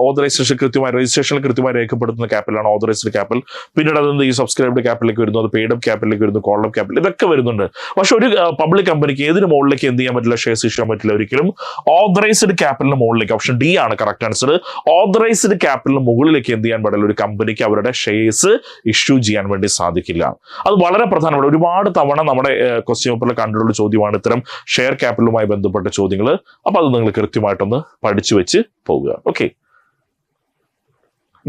ഓതറൈസേഷൻ രജിസ്ട്രേഷനിൽ കൃത്യമായി രേഖപ്പെടുത്തുന്ന ക്യാപിറ്റലാണ് ഓതറൈസ്ഡ് ക്യാപിറ്റൽ. പിന്നീട് അത് ഈ സബ്സ്ക്രൈബ്ഡ് ക്യാപിറ്റലിലേക്ക് വരുന്നു, അത് പെയ്ഡ് അപ്പ് ക്യാപിറ്റലിലേക്ക് വരുന്നു, കോൾ അപ്പ് ക്യാപിറ്റൽ, ഇതൊക്കെ വരുന്നുണ്ട്. പക്ഷെ ഒരു പബ്ലിക് കമ്പനിക്ക് ഏതിന് മുകളിലേക്ക് എന്ത് ചെയ്യാൻ പറ്റില്ല? ഷെയർസ് ഇഷ്യൂ ചെയ്യാൻ പറ്റില്ല ഒരിക്കലും. ഓതറൈസ്ഡ് ക്യാപിറ്റലിന് മുകളിലേക്ക്, ഓപ്ഷൻ ഡി ആണ് കറക്റ്റ് ആൻസർ. ഓതറൈസ്ഡ് ക്യാപിറ്റലിന് മുകളിലേക്ക് എന്ത് ചെയ്യാൻ പാടില്ല? ഒരു കമ്പനിക്ക് അവരുടെ ഷെയർസ് ഇഷ്യൂ ചെയ്യാൻ വേണ്ടി സാധിക്കില്ല. അത് വളരെ പ്രധാനപ്പെട്ട, ഒരുപാട് തവണ നമ്മുടെ ക്വസ്റ്റ്യൻ പേപ്പറിൽ കണ്ടിട്ടുള്ള ചോദ്യമാണ് ഇത്തരം ഷെയർ ക്യാപിറ്റലുമായി ബന്ധപ്പെട്ട ചോദ്യങ്ങൾ. അപ്പൊ അത് നിങ്ങൾ കൃത്യമായിട്ടൊന്ന് പഠിച്ചു വെച്ച് പോവുക. Okay.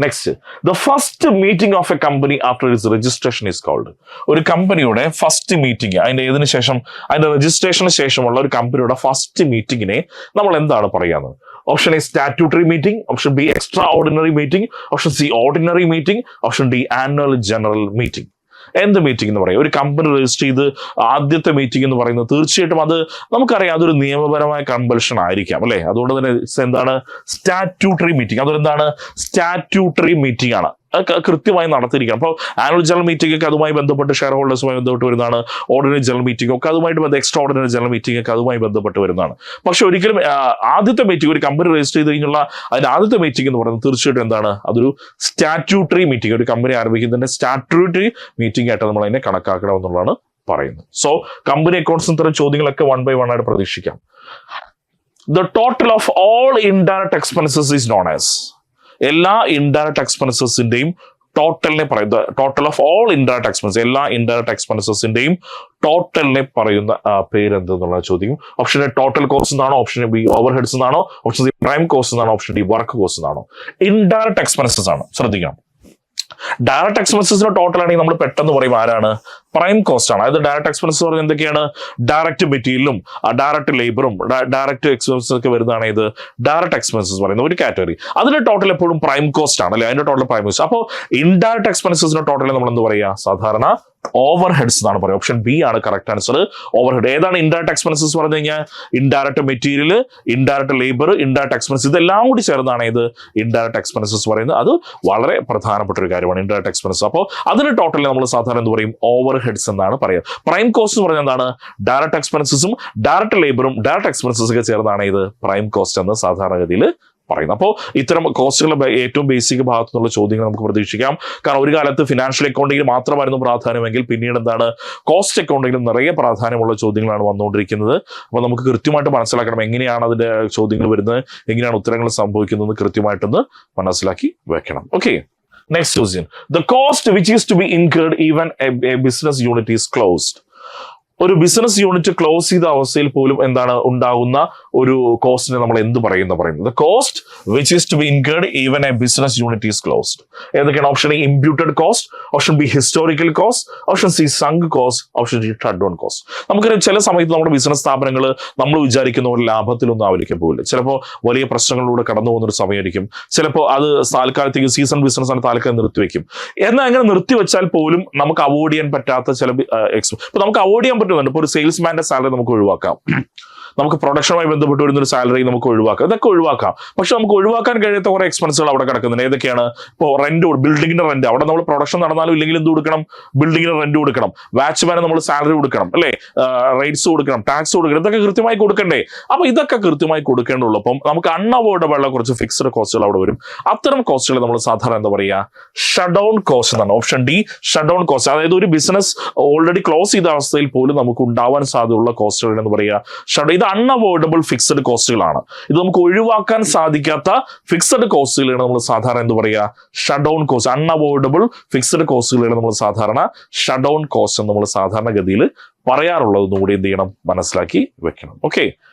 Next, the first meeting of a company after its registration is called. ഒരു കമ്പനിയുടെ ഫസ്റ്റ് മീറ്റിംഗ്, അതിന്റെ രജിസ്ട്രേഷന് ശേഷമുള്ള ഒരു കമ്പനിയുടെ ഫസ്റ്റ് മീറ്റിംഗിനെ നമ്മൾ എന്താണ് പറയാന്ന്? Option A statutory meeting, option B extra ordinary meeting, option C ordinary meeting, option D annual general meeting. എന്ത് മീറ്റിംഗ് എന്ന് പറയും? ഒരു കമ്പനി രജിസ്റ്റർ ചെയ്ത് ആദ്യത്തെ മീറ്റിംഗ് എന്ന് പറയുന്നത് തീർച്ചയായിട്ടും അത് നമുക്കറിയാം, അതൊരു നിയമപരമായ കമ്പൽഷൻ ആയിരിക്കാം അല്ലെ. അതുകൊണ്ട് തന്നെ എന്താണ്? Statutory meeting. അതൊരെന്താണ്? സ്റ്റാറ്റ്യൂട്ടറി മീറ്റിംഗ് ആണ്. കൃത്യമായി നടത്തിയിരിക്കണം. അപ്പോൾ ആനുവൽ ജനറൽ മീറ്റിംഗ് ഒക്കെ അതുമായി ബന്ധപ്പെട്ട് ഷെയർ ഹോൾഡേഴ്സുമായി ബന്ധപ്പെട്ട് വരുന്നതാണ്. ഓർഡിനറി ജനറൽ മീറ്റിംഗ് ഒക്കെ അതുമായിട്ട് എക്സ്ട്രാ ഓർഡിനറി ജനറൽ മീറ്റിംഗ് ഒക്കെ അതുമായി ബന്ധപ്പെട്ട് വരുന്നതാണ്. പക്ഷെ ഒരിക്കലും ആദ്യത്തെ മീറ്റിംഗ്, ഒരു കമ്പനി രജിസ്റ്റർ ചെയ്ത് കഴിഞ്ഞുള്ള അതിന്റെ ആദ്യത്തെ മീറ്റിംഗ് എന്ന് പറയുന്നത് തീർച്ചയായിട്ടും എന്താണ്? അതൊരു സ്റ്റാറ്റ്യൂട്ടറി മീറ്റിംഗ്. ഒരു കമ്പനി ആരംഭിക്കുന്നതിന്റെ സ്റ്റാറ്റ്യൂട്ടറി മീറ്റിംഗ് ആയിട്ട് നമ്മൾ അതിനെ കണക്കാക്കണം എന്നുള്ളതാണ് പറയുന്നത്. സോ കമ്പനി അക്കൗണ്ട്സ് ഇത്തരം ചോദ്യങ്ങളൊക്കെ 1 by 1 ആയിട്ട് പ്രതീക്ഷിക്കാം. The total of all indirect expenses is known as. എല്ലാ ഇൻഡയറക്റ്റ് എക്സ്പെൻസസിന്റെയും ടോട്ടലിനെ പറയുന്ന, total of all indirect expense, എല്ലാ ഇൻഡയറക്റ്റ് എക്സ്പെൻസസിന്റെയും ടോട്ടലിനെ പറയുന്ന പേരെന്തെന്നുള്ള ചോദ്യം. ഓപ്ഷൻ എ ടോട്ടൽ കോസ്റ്റ് എന്നാണോ, ഓപ്ഷൻ ബി ഓവർ ഹെഡ്സ് എന്നാണോ, ഓപ്ഷൻ സി പ്രൈം കോസ്റ്റ് എന്നാണോ, ഓപ്ഷൻ ഡി വർക്ക് കോസ്റ്റ് എന്നാണോ? Indirect expenses ആണ്, ശ്രദ്ധിക്കണം. ഡയറക്റ്റ് എക്സ്പെൻസസിന്റെ ടോട്ടൽ ആണെങ്കിൽ നമ്മൾ പെട്ടെന്ന് പറയും ആരാണ്? പ്രൈം കോസ്റ്റ് ആണ്. അതായത് ഡയറക്റ്റ് എക്സ്പെൻസസ് പറഞ്ഞാൽ എന്തൊക്കെയാണ്? ഡയറക്റ്റ് മെറ്റീരിയലും ഡയറക്റ്റ് ലേബറും ഡയറക്റ്റ് എക്സ്പെൻസസ് ഒക്കെ വരുന്നതാണ് ഇത് ഡയറക്റ്റ് എക്സ്പെൻസസ് പറയുന്ന ഒരു കാറ്റഗറി. അതിന്റെ ടോട്ടൽ എപ്പോഴും പ്രൈം കോസ്റ്റ് ആണ് അല്ലെ. അതിന്റെ ടോട്ടൽ പ്രൈം കോസ്റ്റ്. അപ്പോൾ ഇൻഡയറക്റ്റ് എക്സ്പെൻസസിന്റെ ടോട്ടൽ നമ്മൾ എന്ത് പറയാ? സാധാരണ ഓവർ ഹെഡ്സ് എന്നാണ് പറയുക. ഓപ്ഷൻ ബി ആണ് കറക്റ്റ് ആൻസർ. Over head. ഏതാണ് ഇൻഡയറക്റ്റ് എക്സ്പെൻസസ് പറഞ്ഞു കഴിഞ്ഞാൽ? Indirect material, indirect labour, indirect expense, ഇതെല്ലാം കൂടി ചേർന്നാണ് ഇത് ഇൻഡയറക്റ്റ് എക്സ്പെൻസസ് പറയുന്നത്. അത് വളരെ പ്രധാനപ്പെട്ട ഒരു കാര്യമാണ് ഇൻഡയറക്റ്റ് എക്സ്പെൻസ്. അപ്പോൾ അതിന്റെ ടോട്ടൽ നമ്മൾ സാധാരണ എന്ത് പറയും? ഓവർ ഹെഡ്സ് എന്നാണ് പറയുക. പ്രൈം കോസ്റ്റ് എന്ന് പറഞ്ഞാൽ എന്താണ്? ഡയറക്റ്റ് എക്സ്പെൻസസും ഡയറക്റ്റ് ലേബറും ഡയറക്റ്റ് എക്സ്പെൻസസ് ഒക്കെ ചേർന്നാണ് ഇത് പ്രൈം കോസ്റ്റ് എന്ന് സാധാരണഗതിയിൽ പറയുന്നത്. അപ്പോൾ ഇത്തരം കോസ്റ്റുകളുടെ ഏറ്റവും ബേസിക് ഭാഗത്തു നിന്നുള്ള ചോദ്യങ്ങൾ നമുക്ക് പ്രതീക്ഷിക്കാം. കാരണം ഒരു കാലത്ത് ഫിനാൻഷ്യൽ അക്കൗണ്ടിങ്ങിൽ മാത്രമായിരുന്നു പ്രാധാന്യമെങ്കിൽ പിന്നീട് എന്താണ്? കോസ്റ്റ് അക്കൗണ്ടിങ്ങിലും നിറയെ പ്രാധാന്യമുള്ള ചോദ്യങ്ങളാണ് വന്നുകൊണ്ടിരിക്കുന്നത്. അപ്പോൾ നമുക്ക് കൃത്യമായിട്ട് മനസ്സിലാക്കണം എങ്ങനെയാണ് അതിന്റെ ചോദ്യങ്ങൾ വരുന്നത്, എങ്ങനെയാണ് ഉത്തരങ്ങൾ സംഭവിക്കുന്നത് കൃത്യമായിട്ടൊന്ന് മനസ്സിലാക്കി വെക്കണം. Okay. Next question. The cost which is to be incurred even a business unit is closed. ഒരു ബിസിനസ് യൂണിറ്റ് ക്ലോസ് ചെയ്ത അവസ്ഥയിൽ പോലും എന്താണ് ഉണ്ടാകുന്ന ഒരു കോസ്റ്റിനെ നമ്മൾ എന്ത് പറയുന്നത്? Cost which is to be incurred even a business unit is closed. ഏതൊക്കെയാണ്? Option A imputed cost, option B historical cost, option C sunk cost, option D shut down cost. നമുക്കറിയാം ചില സമയത്ത് നമ്മുടെ ബിസിനസ് സ്ഥാപനങ്ങൾ നമ്മൾ വിചാരിക്കുന്ന ഒരു ലാഭത്തിലൊന്നും ആയിരിക്കും പോകില്ല. ചിലപ്പോൾ വലിയ പ്രശ്നങ്ങളിലൂടെ കടന്നു പോകുന്ന ഒരു സമയമായിരിക്കും. ചിലപ്പോൾ അത് താൽക്കാലത്തേക്ക് സീസൺ ബിസിനസ് ആണ് താൽക്കാലം നിർത്തിവെക്കും. എന്നാൽ അങ്ങനെ നിർത്തിവെച്ചാൽ പോലും നമുക്ക് അവോയ്ഡ് ചെയ്യാൻ പറ്റാത്ത ചില ഇപ്പൊ നമുക്ക് അവോയ്ഡ് ചെയ്യാൻ പറ്റുന്നുണ്ട്. ഇപ്പോൾ ഒരു സെയിൽസ്മാന്റെ സാലറി നമുക്ക് ഒഴിവാക്കാം, നമുക്ക് പ്രൊഡക്ഷനുമായി ബന്ധപ്പെട്ട് വരുന്ന ഒരു സാലറി നമുക്ക് ഒഴിവാക്കാം, ഇതൊക്കെ ഒഴിവാക്കാം. പക്ഷെ നമുക്ക് ഒഴിവാക്കാൻ കഴിയാത്ത കുറെ എക്സ്പെൻസുകൾ അവിടെ കിടക്കുന്നുണ്ട്. ഏതൊക്കെയാണ്? ഇപ്പോൾ റെന്റ്, ബിൽഡിങ്ങിന്റെ റെന്റ്, അവിടെ നമ്മൾ പ്രൊഡക്ഷൻ നടന്നാലും ഇല്ലെങ്കിൽ എന്ത് കൊടുക്കണം? ബിൽഡിങ്ങിന് റെന്റ് കൊടുക്കണം, വാച്ച്മാന് നമ്മൾ സാലറി കൊടുക്കണം അല്ലെ, റേറ്റ്സ് കൊടുക്കണം, ടാക്സ് കൊടുക്കണം, ഇതൊക്കെ കൃത്യമായി കൊടുക്കണ്ടേ? അപ്പൊ ഇതൊക്കെ കൃത്യമായി കൊടുക്കേണ്ടുള്ളൂ. അപ്പം നമുക്ക് അൺഅവോയ്ഡബിൾ ഉള്ള കുറച്ച് ഫിക്സ്ഡ് കോസ്റ്റുകൾ അവിടെ വരും. അത്തരം കോസ്റ്റുകൾ നമ്മൾ സാധാരണ എന്താ പറയുക? ഷട്ട് ഡൗൺ കോസ്റ്റ് എന്നാണ്. Option D shut down cost. അതായത് ഒരു ബിസിനസ് ഓൾറെഡി ക്ലോസ് ചെയ്ത അവസ്ഥയിൽ പോലും നമുക്ക് ഉണ്ടാവാൻ സാധ്യതയുള്ള കോസ്റ്റുകൾ എന്ന് പറയുക. ഇത് അൺഅവോയ്ഡബിൾ ഫിക്സഡ് കോസ്റ്റുകളാണ്. ഇത് നമുക്ക് ഒഴിവാക്കാൻ സാധിക്കാത്ത ഫിക്സഡ് കോസ്റ്റുകളാണ് നമ്മൾ സാധാരണ എന്ത് പറയുക? Shut down cost. Unavoidable fixed കോസ്റ്റുകളാണ് നമ്മൾ സാധാരണ ഷട്ട് ഡൗൺ കോസ്റ്റ് എന്ന് നമ്മൾ സാധാരണഗതിയിൽ പറയാറുള്ളത് കൂടി എന്ത് ചെയ്യണം? മനസ്സിലാക്കി വെക്കണം. Okay,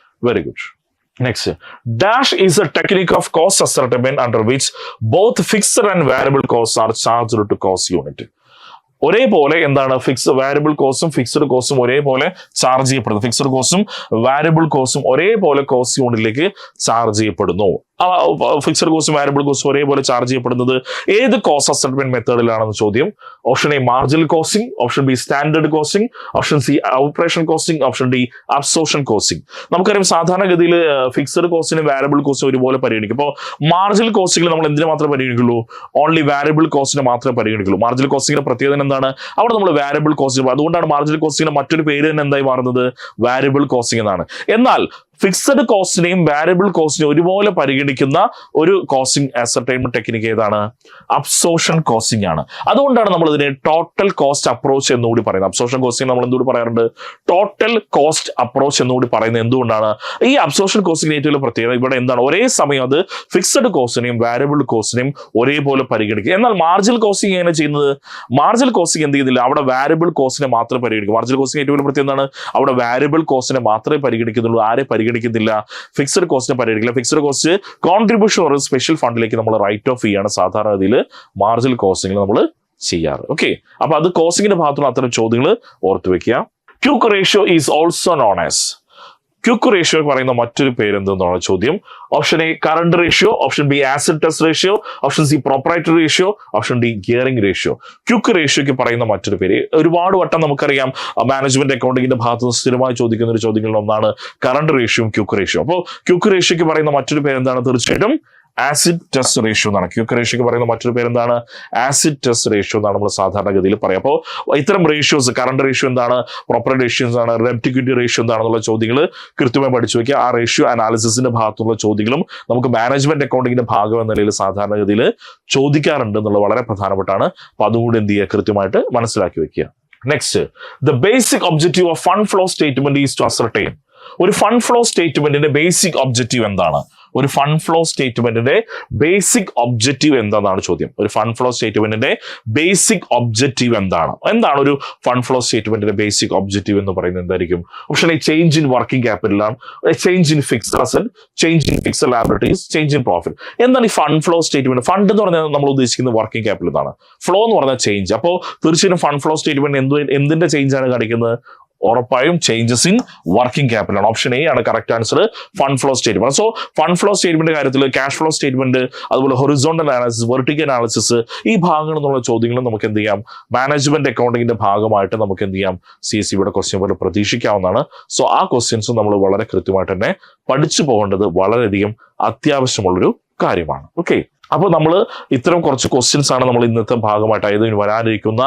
very good. Next, dash is a technique of cost ascertainment under which both fixed and variable costs are charged to cost unit. ഒരേപോലെ എന്താണ്? വാരിയബിൾ കോസ്റ്റും ഫിക്സ്ഡ് കോസ്റ്റും ഒരേപോലെ ചാർജ് ചെയ്യപ്പെടുന്നു. ഫിക്സ്ഡ് കോസ്റ്റും വാരിയബിൾ കോസ്റ്റും ഒരേപോലെ കോസ്റ്റ് യൂണിറ്റിലേക്ക് ചാർജ് ചെയ്യപ്പെടുന്നു. ഫിക്സഡ് കോസ്റ്റും വാരിയബിൾ കോസ്റ്റും ഒരേപോലെ ചാർജ് ചെയ്യപ്പെടുന്നത് ഏത് കോസ്റ്റ് അസൈൻമെന്റ് മെത്തേഡിലാണെന്ന് ചോദ്യം. Option A marginal costing, option B standard costing, option C operation costing, option D absorption costing. നമുക്കറിയാം സാധാരണഗതിയിൽ ഫിക്സഡ് കോസ്റ്റിനും വാരിയബിൾ കോസ്റ്റും ഒരുപോലെ പരിഗണിക്കും. ഇപ്പോൾ മാർജിനൽ കോസ്റ്റിംഗിൽ നമ്മൾ എന്തിനു മാത്രമേ പരിഗണിക്കുള്ളൂ? ഓൺലി വാരിയബിൾ കോസ്റ്റിനെ മാത്രമേ പരിഗണിക്കുള്ളൂ. മാർജിനൽ കോസ്റ്റിംഗിന്റെ പ്രത്യേകത എന്താണ്? അവിടെ നമ്മൾ വാരിയബിൾ കോസ്റ്റിംഗ്, അതുകൊണ്ടാണ് മാർജിനൽ കോസ്റ്റിംഗിന്റെ മറ്റൊരു പേര് തന്നെ എന്തായി മാറുന്നത്? വാരിയബിൾ കോസ്റ്റിംഗ് എന്നാണ്. എന്നാൽ ഫിക്സഡ് കോസ്റ്റിനെയും വാരിയബിൾ കോസ്റ്റിനെയും ഒരുപോലെ പരിഗണിക്കുന്ന ഒരു കോസ്റ്റിംഗ് അസർടൈൻമെന്റ് ടെക്നിക്ക് ഏതാണ്? അബ്സോർപ്ഷൻ കോസ്റ്റിംഗ് ആണ്. അതുകൊണ്ടാണ് നമ്മൾ ഇതിനെ ടോട്ടൽ കോസ്റ്റ് അപ്രോച്ച് എന്നുകൂടി പറയുന്നത്. അബ്സോർപ്ഷൻ കോസ്റ്റിംഗ് നമ്മൾ എന്തുകൂടി പറയാറുണ്ട്? ടോട്ടൽ കോസ്റ്റ് അപ്രോച്ച് എന്നുകൂടി പറയുന്നത് എന്തുകൊണ്ടാണ്? ഈ അബ്സോർപ്ഷൻ കോസ്റ്റിംഗ് ഏറ്റവും വലിയ പ്രത്യേകത ഇവിടെ എന്താണ്? ഒരേ സമയം അത് ഫിക്സഡ് കോസ്റ്റിനെയും വാരിയബിൾ കോസ്റ്റിനെയും ഒരേപോലെ പരിഗണിക്കുക. എന്നാൽ മാർജിനൽ കോസ്റ്റിംഗ് എങ്ങനെ ചെയ്യുന്നത്? മാർജിനൽ കോസ്റ്റിംഗ് എന്ത് ചെയ്യുന്നില്ല, അവിടെ വാരിയബിൾ കോസ്റ്റിനെ മാത്രമേ പരിഗണിക്കൂ. മാർജിനൽ കോസ്റ്റിംഗ് ഏറ്റവും വലിയ പ്രത്യേകത എന്താണ്? അവിടെ വാരിയബിൾ കോസ്റ്റിനെ മാത്രമേ പരിഗണിക്കുന്നുള്ളൂ. ആരെ പരിഗണിക്കുന്നില്ല? ഫിക്സഡ് കോസ്റ്റിനെ പരിഗണിക്കില്ല. ഫിക്സഡ് കോസ്റ്റ് കോൺട്രിബ്യൂഷൻ ഒരു സ്പെഷ്യൽ ഫണ്ടിലേക്ക് നമ്മൾ റൈറ്റ് ഓഫ് ചെയ്യാണ് സാധാരണഗതിയിൽ മാർജിനൽ കോസ്റ്റിംഗിൽ നമ്മൾ ചെയ്യാറ്. ഓക്കെ, അപ്പൊ അത് കോസ്റ്റിംഗിന്റെ ഭാഗത്തുള്ള അത്തരം ചോദ്യങ്ങൾ ഓർത്തു വെക്കുക. Quick ratio is also known as, quick ratio പറയുന്ന മറ്റൊരു പേര് എന്തെന്നാണ് ചോദ്യം. Option A current ratio, option B acid test ratio, option C proprietary ratio, option D gearing ratio. Quick റേഷ്യോക്ക് പറയുന്ന മറ്റൊരു പേര് ഒരുപാട് വട്ടം നമുക്കറിയാം മാനേജ്മെന്റ് അക്കൗണ്ടിങ്ങിന്റെ ഭാഗത്ത് നിന്ന് സ്ഥിരമായി ചോദിക്കുന്ന ഒരു ചോദ്യങ്ങളിൽ ഒന്നാണ് കറണ്ട് റേഷ്യോയും ക്യൂക്ക് റേഷ്യോ. അപ്പോൾ ക്യൂക്ക് റേഷ്യോക്ക് പറയുന്ന മറ്റൊരു പേര് എന്താണ്? തീർച്ചയായിട്ടും ആസിഡ് ടെസ്റ്റ് റേഷ്യോ എന്നാണ്. ക്യൂക്ക് റേഷ്യോക്ക് പറയുന്ന മറ്റൊരു പേര് എന്താണ്? ആസിഡ് ടെസ്റ്റ് റേഷ്യോ എന്നാണ് നമ്മൾ സാധാരണഗതിയിൽ പറയാം. അപ്പോൾ ഇത്തരം റേഷ്യോസ്, കറണ്ട് റേഷ്യോ എന്താണ്, പ്രൊപ്പറേറ്റ് റേഷ്യോ എന്താണ്, ഡെറ്റ് ഇക്വിറ്റി റേഷ്യോ എന്താണെന്നുള്ള ചോദ്യങ്ങൾ കൃത്യമായി പഠിച്ചു വെക്കുക. ആ റേഷ്യോ അനാലിസിസിന്റെ ഭാഗത്തുള്ള ചോദ്യങ്ങളും നമുക്ക് മാനേജ്മെന്റ് അക്കൗണ്ടിങ്ങിന്റെ ഭാഗം എന്ന നിലയിൽ സാധാരണഗതിയിൽ ചോദിക്കാറുണ്ട് എന്നുള്ളത് വളരെ പ്രധാനപ്പെട്ടാണ്. അപ്പൊ അതും കൂടി എന്ത് ചെയ്യുക, കൃത്യമായിട്ട് മനസ്സിലാക്കി വെക്കുക. Next, the basic objective of fund flow statement is to ascertain. ഒരു ഫണ്ട് ഫ്ലോ സ്റ്റേറ്റ്മെന്റിന്റെ ബേസിക് ഒബ്ജക്റ്റീവ് എന്താണ്? ഒരു ഫണ്ട് ഫ്ലോ സ്റ്റേറ്റ്മെന്റിന്റെ ബേസിക് ഒബ്ജക്റ്റീവ് എന്താണെന്നാണ് ചോദ്യം. ഒരു ഫണ്ട് ഫ്ലോ സ്റ്റേറ്റ്മെന്റിന്റെ ബേസിക് ഒബ്ജക്റ്റീവ് എന്താണ്? എന്താണ് ഒരു ഫണ്ട് ഫ്ലോ സ്റ്റേറ്റ്മെന്റിന്റെ ബേസിക് ഒബ്ജക്റ്റീവ് എന്ന് പറയുന്നത്? എന്തായിരിക്കും? Option A change in working capital ആണ്, change in fixed asset, change in fixed liabilities, change in profit. എന്താണ് ഈ ഫണ്ട് ഫ്ലോ സ്റ്റേറ്റ്മെന്റ്? ഫണ്ട് എന്ന് പറഞ്ഞാൽ നമ്മൾ ഉദ്ദേശിക്കുന്നത് വർക്കിംഗ് ക്യാപിറ്റൽ എന്നാണ്. ഫ്ലോ എന്ന് പറഞ്ഞാൽ ചേഞ്ച്. അപ്പോൾ തീർച്ചയായും ഫണ്ട് ഫ്ലോ സ്റ്റേറ്റ്മെന്റ് എന്തിന്റെ ചേഞ്ച് ആണ് കാണിക്കുന്നത്? ഉറപ്പായും ചേഞ്ചസ് ഇൻ വർക്കിംഗ് ക്യാപിറ്റൽ ആണ്. ഓപ്ഷൻ എ ആണ് correct answer, fund flow statement. So fund flow statement കാര്യത്തിൽ ക്യാഷ് ഫ്ലോ സ്റ്റേറ്റ്മെന്റ്, അതുപോലെ ഹൊറിസോണ്ടൽ അനാലിസിസ്, വെർട്ടിക്കൽ അനാലിസിസ്, ഈ ഭാഗങ്ങളിൽ നിന്നുള്ള ചോദ്യങ്ങൾ നമുക്ക് എന്ത് ചെയ്യാം, മാനേജ്മെന്റ് അക്കൗണ്ടിങ്ങിന്റെ ഭാഗമായിട്ട് നമുക്ക് എന്ത് ചെയ്യാം, CSEBയുടെ ക്വസ്റ്റ്യൻ പോലെ പ്രതീക്ഷിക്കാവുന്നതാണ്. സോ ആ ക്വസ്റ്റ്യൻസ് നമ്മൾ വളരെ കൃത്യമായിട്ട് തന്നെ പഠിച്ചു പോകേണ്ടത് വളരെയധികം അത്യാവശ്യമുള്ളൊരു കാര്യമാണ്. ഓക്കെ, അപ്പോൾ നമ്മൾ ഇത്തരം കുറച്ച് ക്വസ്റ്റ്യൻസ് ആണ് നമ്മൾ ഇന്നത്തെ ഭാഗമായിട്ട്, അതായത് വരാനിരിക്കുന്ന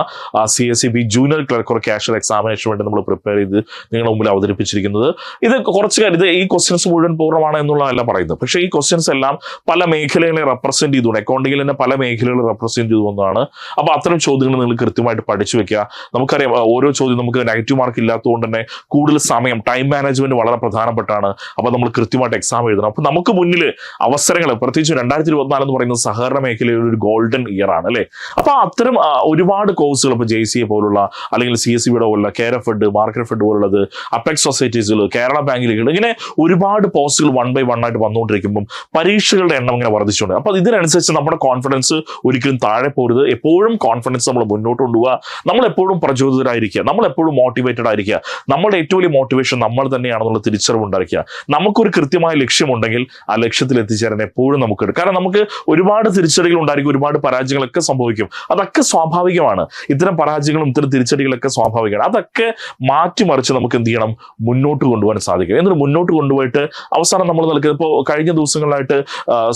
CSEB ജൂനിയർ ക്ലർക്ക് ക്യാഷ് എക്സാമിനേഷന് വേണ്ടി നമ്മൾ പ്രിപ്പയർ ചെയ്ത് നിങ്ങളുടെ മുമ്പിൽ അവതരിപ്പിച്ചിരിക്കുന്നത്. ഇത് കുറച്ച് കാര്യം, ഇത് ഈ ക്വസ്റ്റ്യൻസ് മുഴുവൻ പൂർണ്ണമാണ് എന്നുള്ളതല്ല പറയുന്നത്. പക്ഷേ ഈ ക്വസ്റ്റ്യൻസ് എല്ലാം പല മേഖലകളെ റെപ്രസെന്റ് ചെയ്തുകൊണ്ട്, അക്കൗണ്ടിങ്ങിൽ തന്നെ പല മേഖലകൾ റെപ്രസെന്റ് ചെയ്തുകൊണ്ടാണ്. അപ്പോൾ അത്തരം ചോദ്യങ്ങൾ നിങ്ങൾ കൃത്യമായിട്ട് പഠിച്ചു വെക്കുക. നമുക്കറിയാം ഓരോ ചോദ്യം നമുക്ക് നെഗറ്റീവ് മാർക്ക് ഇല്ലാത്തതുകൊണ്ട് തന്നെ കൂടുതൽ സമയം, ടൈം മാനേജ്മെന്റ് വളരെ പ്രധാനപ്പെട്ടാണ്. അപ്പോൾ നമ്മൾ കൃത്യമായിട്ട് എക്സാം എഴുതണം. അപ്പോൾ നമുക്ക് മുന്നിൽ അവസരങ്ങൾ, പ്രത്യേകിച്ച് 2024 എന്ന് പറയുന്നത് സഹകരണ മേഖലയിൽ ഒരു ഗോൾഡൻ ഇയർ ആണ് അല്ലെ. അപ്പൊ അത്തരം ഒരുപാട് കോഴ്സുകൾ, ഇപ്പൊ JCA പോലുള്ള അല്ലെങ്കിൽ CSEBയുടെ പോലുള്ള, കെയർ ഓഫ് ഫെഡ്, മാർക്കറ്റ് ഫെഡ് പോലുള്ളത്, അപ്പെക്സ് സൊസൈറ്റീസുകൾ, കേരള ബാങ്കിലുകൾ, ഇങ്ങനെ ഒരുപാട് പോസ്റ്റുകൾ 1 by 1 ആയിട്ട് വന്നുകൊണ്ടിരിക്കുമ്പോൾ പരീക്ഷകളുടെ എണ്ണം ഇങ്ങനെ വർദ്ധിച്ചുകൊണ്ട്, അപ്പൊ ഇതിനനുസരിച്ച് നമ്മുടെ കോൺഫിഡൻസ് ഒരിക്കലും താഴെ പോരുത്. എപ്പോഴും കോൺഫിഡൻസ് നമ്മൾ മുന്നോട്ട് കൊണ്ടുപോകുക. നമ്മൾ എപ്പോഴും പ്രചോദിതരായിരിക്കുക, നമ്മൾ എപ്പോഴും മോട്ടിവേറ്റഡ് ആയിരിക്കുക. നമ്മുടെ ഏറ്റവും വലിയ മോട്ടിവേഷൻ നമ്മൾ തന്നെയാണെന്നുള്ള തിരിച്ചറിവ് ഉണ്ടായിരിക്കുക. നമുക്കൊരു കൃത്യമായ ലക്ഷ്യമുണ്ടെങ്കിൽ ആ ലക്ഷ്യത്തിൽ എത്തിച്ചേരാൻ എപ്പോഴും നമുക്ക്, കാരണം നമുക്ക് ഒരുപാട് തിരിച്ചടികൾ ഉണ്ടായിരിക്കും, ഒരുപാട് പരാജയങ്ങളൊക്കെ സംഭവിക്കും. അതൊക്കെ സ്വാഭാവികമാണ്. ഇത്തരം പരാജയങ്ങളും ഇത്തരം തിരിച്ചടികളൊക്കെ സ്വാഭാവികമാണ്. അതൊക്കെ മാറ്റിമറിച്ച് നമുക്ക് എന്ത് ചെയ്യണം, മുന്നോട്ട് കൊണ്ടുപോകാൻ സാധിക്കും. എന്നിട്ട് മുന്നോട്ട് കൊണ്ടുപോയിട്ട് അവസാനം നമ്മൾ നൽകുന്നത്, ഇപ്പോൾ കഴിഞ്ഞ ദിവസങ്ങളിലായിട്ട്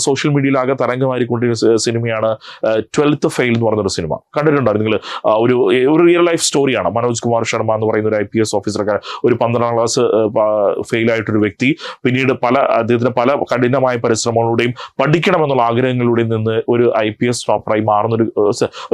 സോഷ്യൽ മീഡിയയിലാകെ തരംഗമായിരിക്കൊണ്ടിരുന്ന സിനിമയാണ് 12th ഫെയിൽ എന്ന് പറയുന്നൊരു സിനിമ. കണ്ടിട്ടുണ്ടായിരുന്നു നിങ്ങൾ? ഒരു റിയൽ ലൈഫ് സ്റ്റോറിയാണ്. മനോജ് കുമാർ ശർമ്മ എന്ന് പറയുന്ന ഒരു IPS ഓഫീസറൊക്കെ, ഒരു 12ാം ക്ലാസ് ഫെയിൽ ആയിട്ടൊരു വ്യക്തി, പിന്നീട് അദ്ദേഹത്തിന് പല കഠിനമായ പരിശ്രമങ്ങളുടെയും പഠിക്കണമെന്നുള്ള ആഗ്രഹങ്ങളുടെയും നിന്ന് ഒരു IPS ടോപ്പറായി മാറുന്നൊരു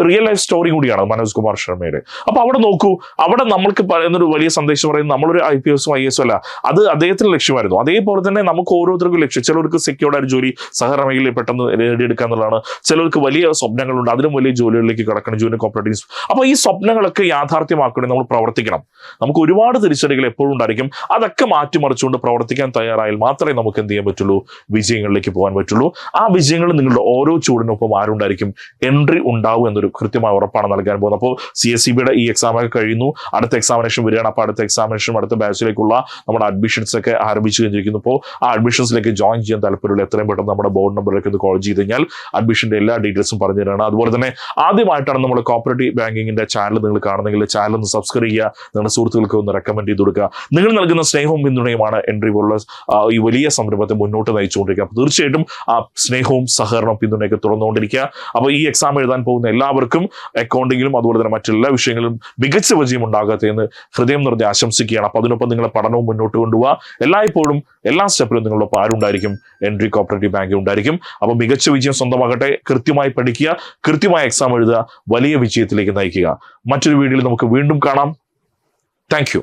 റിയൽ ലൈഫ് സ്റ്റോറി കൂടിയാണ് മനോജ് കുമാർ ശർമ്മയുടെ. അപ്പൊ അവിടെ നോക്കൂ, അവിടെ നമ്മൾക്ക് പറയുന്നൊരു വലിയ സന്ദേശം പറയുന്നത്, നമ്മളൊരു IPSഉം IASഉം അല്ല, അത് അദ്ദേഹത്തിന് ലക്ഷ്യമായിരുന്നു. അതേപോലെ തന്നെ നമുക്ക് ഓരോരുത്തർക്കും ലക്ഷ്യം, ചിലർക്ക് സെക്യൂർഡ് ആയ ജോലി സഹകരണ മേഖലയിൽ പെട്ടെന്ന് നേടിയെടുക്കുക എന്നുള്ളതാണ്. ചിലർക്ക് വലിയ സ്വപ്നങ്ങളുണ്ട്, അതിലും വലിയ ജോലികളിലേക്ക് കടക്കണം, ജൂനിയർ കോപ്പറേറ്റീവ്സ്. അപ്പൊ ഈ സ്വപ്നങ്ങളൊക്കെ യാഥാർത്ഥ്യമാക്കണമെങ്കിൽ നമ്മൾ പ്രവർത്തിക്കണം. നമുക്ക് ഒരുപാട് തിരിച്ചടികൾ എപ്പോഴും ഉണ്ടായിരിക്കും. അതൊക്കെ മാറ്റിമറിച്ചുകൊണ്ട് പ്രവർത്തിക്കാൻ തയ്യാറായാൽ മാത്രമേ നമുക്ക് എന്ത് ചെയ്യാൻ പറ്റുള്ളൂ, വിജയങ്ങളിലേക്ക് പോകാൻ പറ്റുള്ളൂ. ആ വിജയങ്ങൾ നിങ്ങളുടെ ഓരോ ചൂടിനൊപ്പം ആരുണ്ടായിരിക്കും എൻട്രി ഉണ്ടാവും എന്നൊരു കൃത്യമായ ഉറപ്പാണ് നൽകാൻ പോകുന്നത്. അപ്പോൾ CSEBയുടെ ഈ എക്സാമൊക്കെ കഴിയുന്നു, അടുത്ത എക്സാമിനേഷൻ വരികയാണ്. അപ്പോൾ അടുത്ത എക്സാമിനേഷനും അടുത്ത ബാച്ചിലേക്കുള്ള നമ്മുടെ അഡ്മിഷൻസ് ഒക്കെ ആരംഭിച്ചു കഴിഞ്ഞിരിക്കുന്നു. അപ്പോൾ ആ അഡ്മിഷൻസിലേക്ക് ജോയിൻ ചെയ്യാൻ താല്പര്യമുള്ള എത്രയും പെട്ടെന്ന് നമ്മുടെ ബോർഡ് നമ്പറിലേക്ക് ഒന്ന് കോൾ ചെയ്ത് കഴിഞ്ഞാൽ അഡ്മിഷന്റെ എല്ലാ ഡീറ്റെയിൽസും പറഞ്ഞു തരാണ്. അതുപോലെ തന്നെ ആദ്യമായിട്ടാണ് നമ്മുടെ കോപ്പറേറ്റീവ് ബാങ്കിങ്ങിന്റെ ചാനൽ നിങ്ങൾ കാണുന്നെങ്കിൽ ചാനൽ ഒന്ന് സബ്സ്ക്രൈബ് ചെയ്യുക, നിങ്ങളുടെ സുഹൃത്തുക്കൾക്ക് ഒന്ന് റെക്കമെൻഡ് ചെയ്ത് കൊടുക്കുക. നിങ്ങൾ നൽകുന്ന സ്നേഹവും പിന്തുണയുമാണ് എൻട്രി പോലുള്ള ഈ വലിയ സംരംഭത്തെ മുന്നോട്ട് നയിച്ചുകൊണ്ടിരിക്കുക. അപ്പോൾ തീർച്ചയായിട്ടും ആ സ്നേഹവും സഹകരണവും പിന്തുണയൊക്കെ തുറന്നുകൊണ്ടിരിക്കുക. അപ്പോൾ ഈ എക്സാം എഴുതാൻ പോകുന്ന എല്ലാവർക്കും അക്കൗണ്ടിങ്ങിലും അതുപോലെ തന്നെ മറ്റെല്ലാ വിഷയങ്ങളിലും മികച്ച വിജയം ഉണ്ടാകട്ടെ എന്ന് ഹൃദയം നിറഞ്ഞ് ആശംസിക്കുകയാണ്. അപ്പോൾ അതിനൊപ്പം നിങ്ങളുടെ പഠനവും മുന്നോട്ട് കൊണ്ടുപോകുക. എല്ലായ്പ്പോഴും എല്ലാ സ്റ്റെപ്പിലും നിങ്ങളൊപ്പം ആരുണ്ടായിരിക്കും? എൻട്രി കോപ്പറേറ്റീവ് ബാങ്ക് ഉണ്ടായിരിക്കും. അപ്പോൾ മികച്ച വിജയം സ്വന്തമാകട്ടെ. കൃത്യമായി പഠിക്കുക, കൃത്യമായി എക്സാം എഴുതുക, വലിയ വിജയത്തിലേക്ക് നയിക്കുക. മറ്റൊരു വീഡിയോയിൽ നമുക്ക് വീണ്ടും കാണാം. Thank you.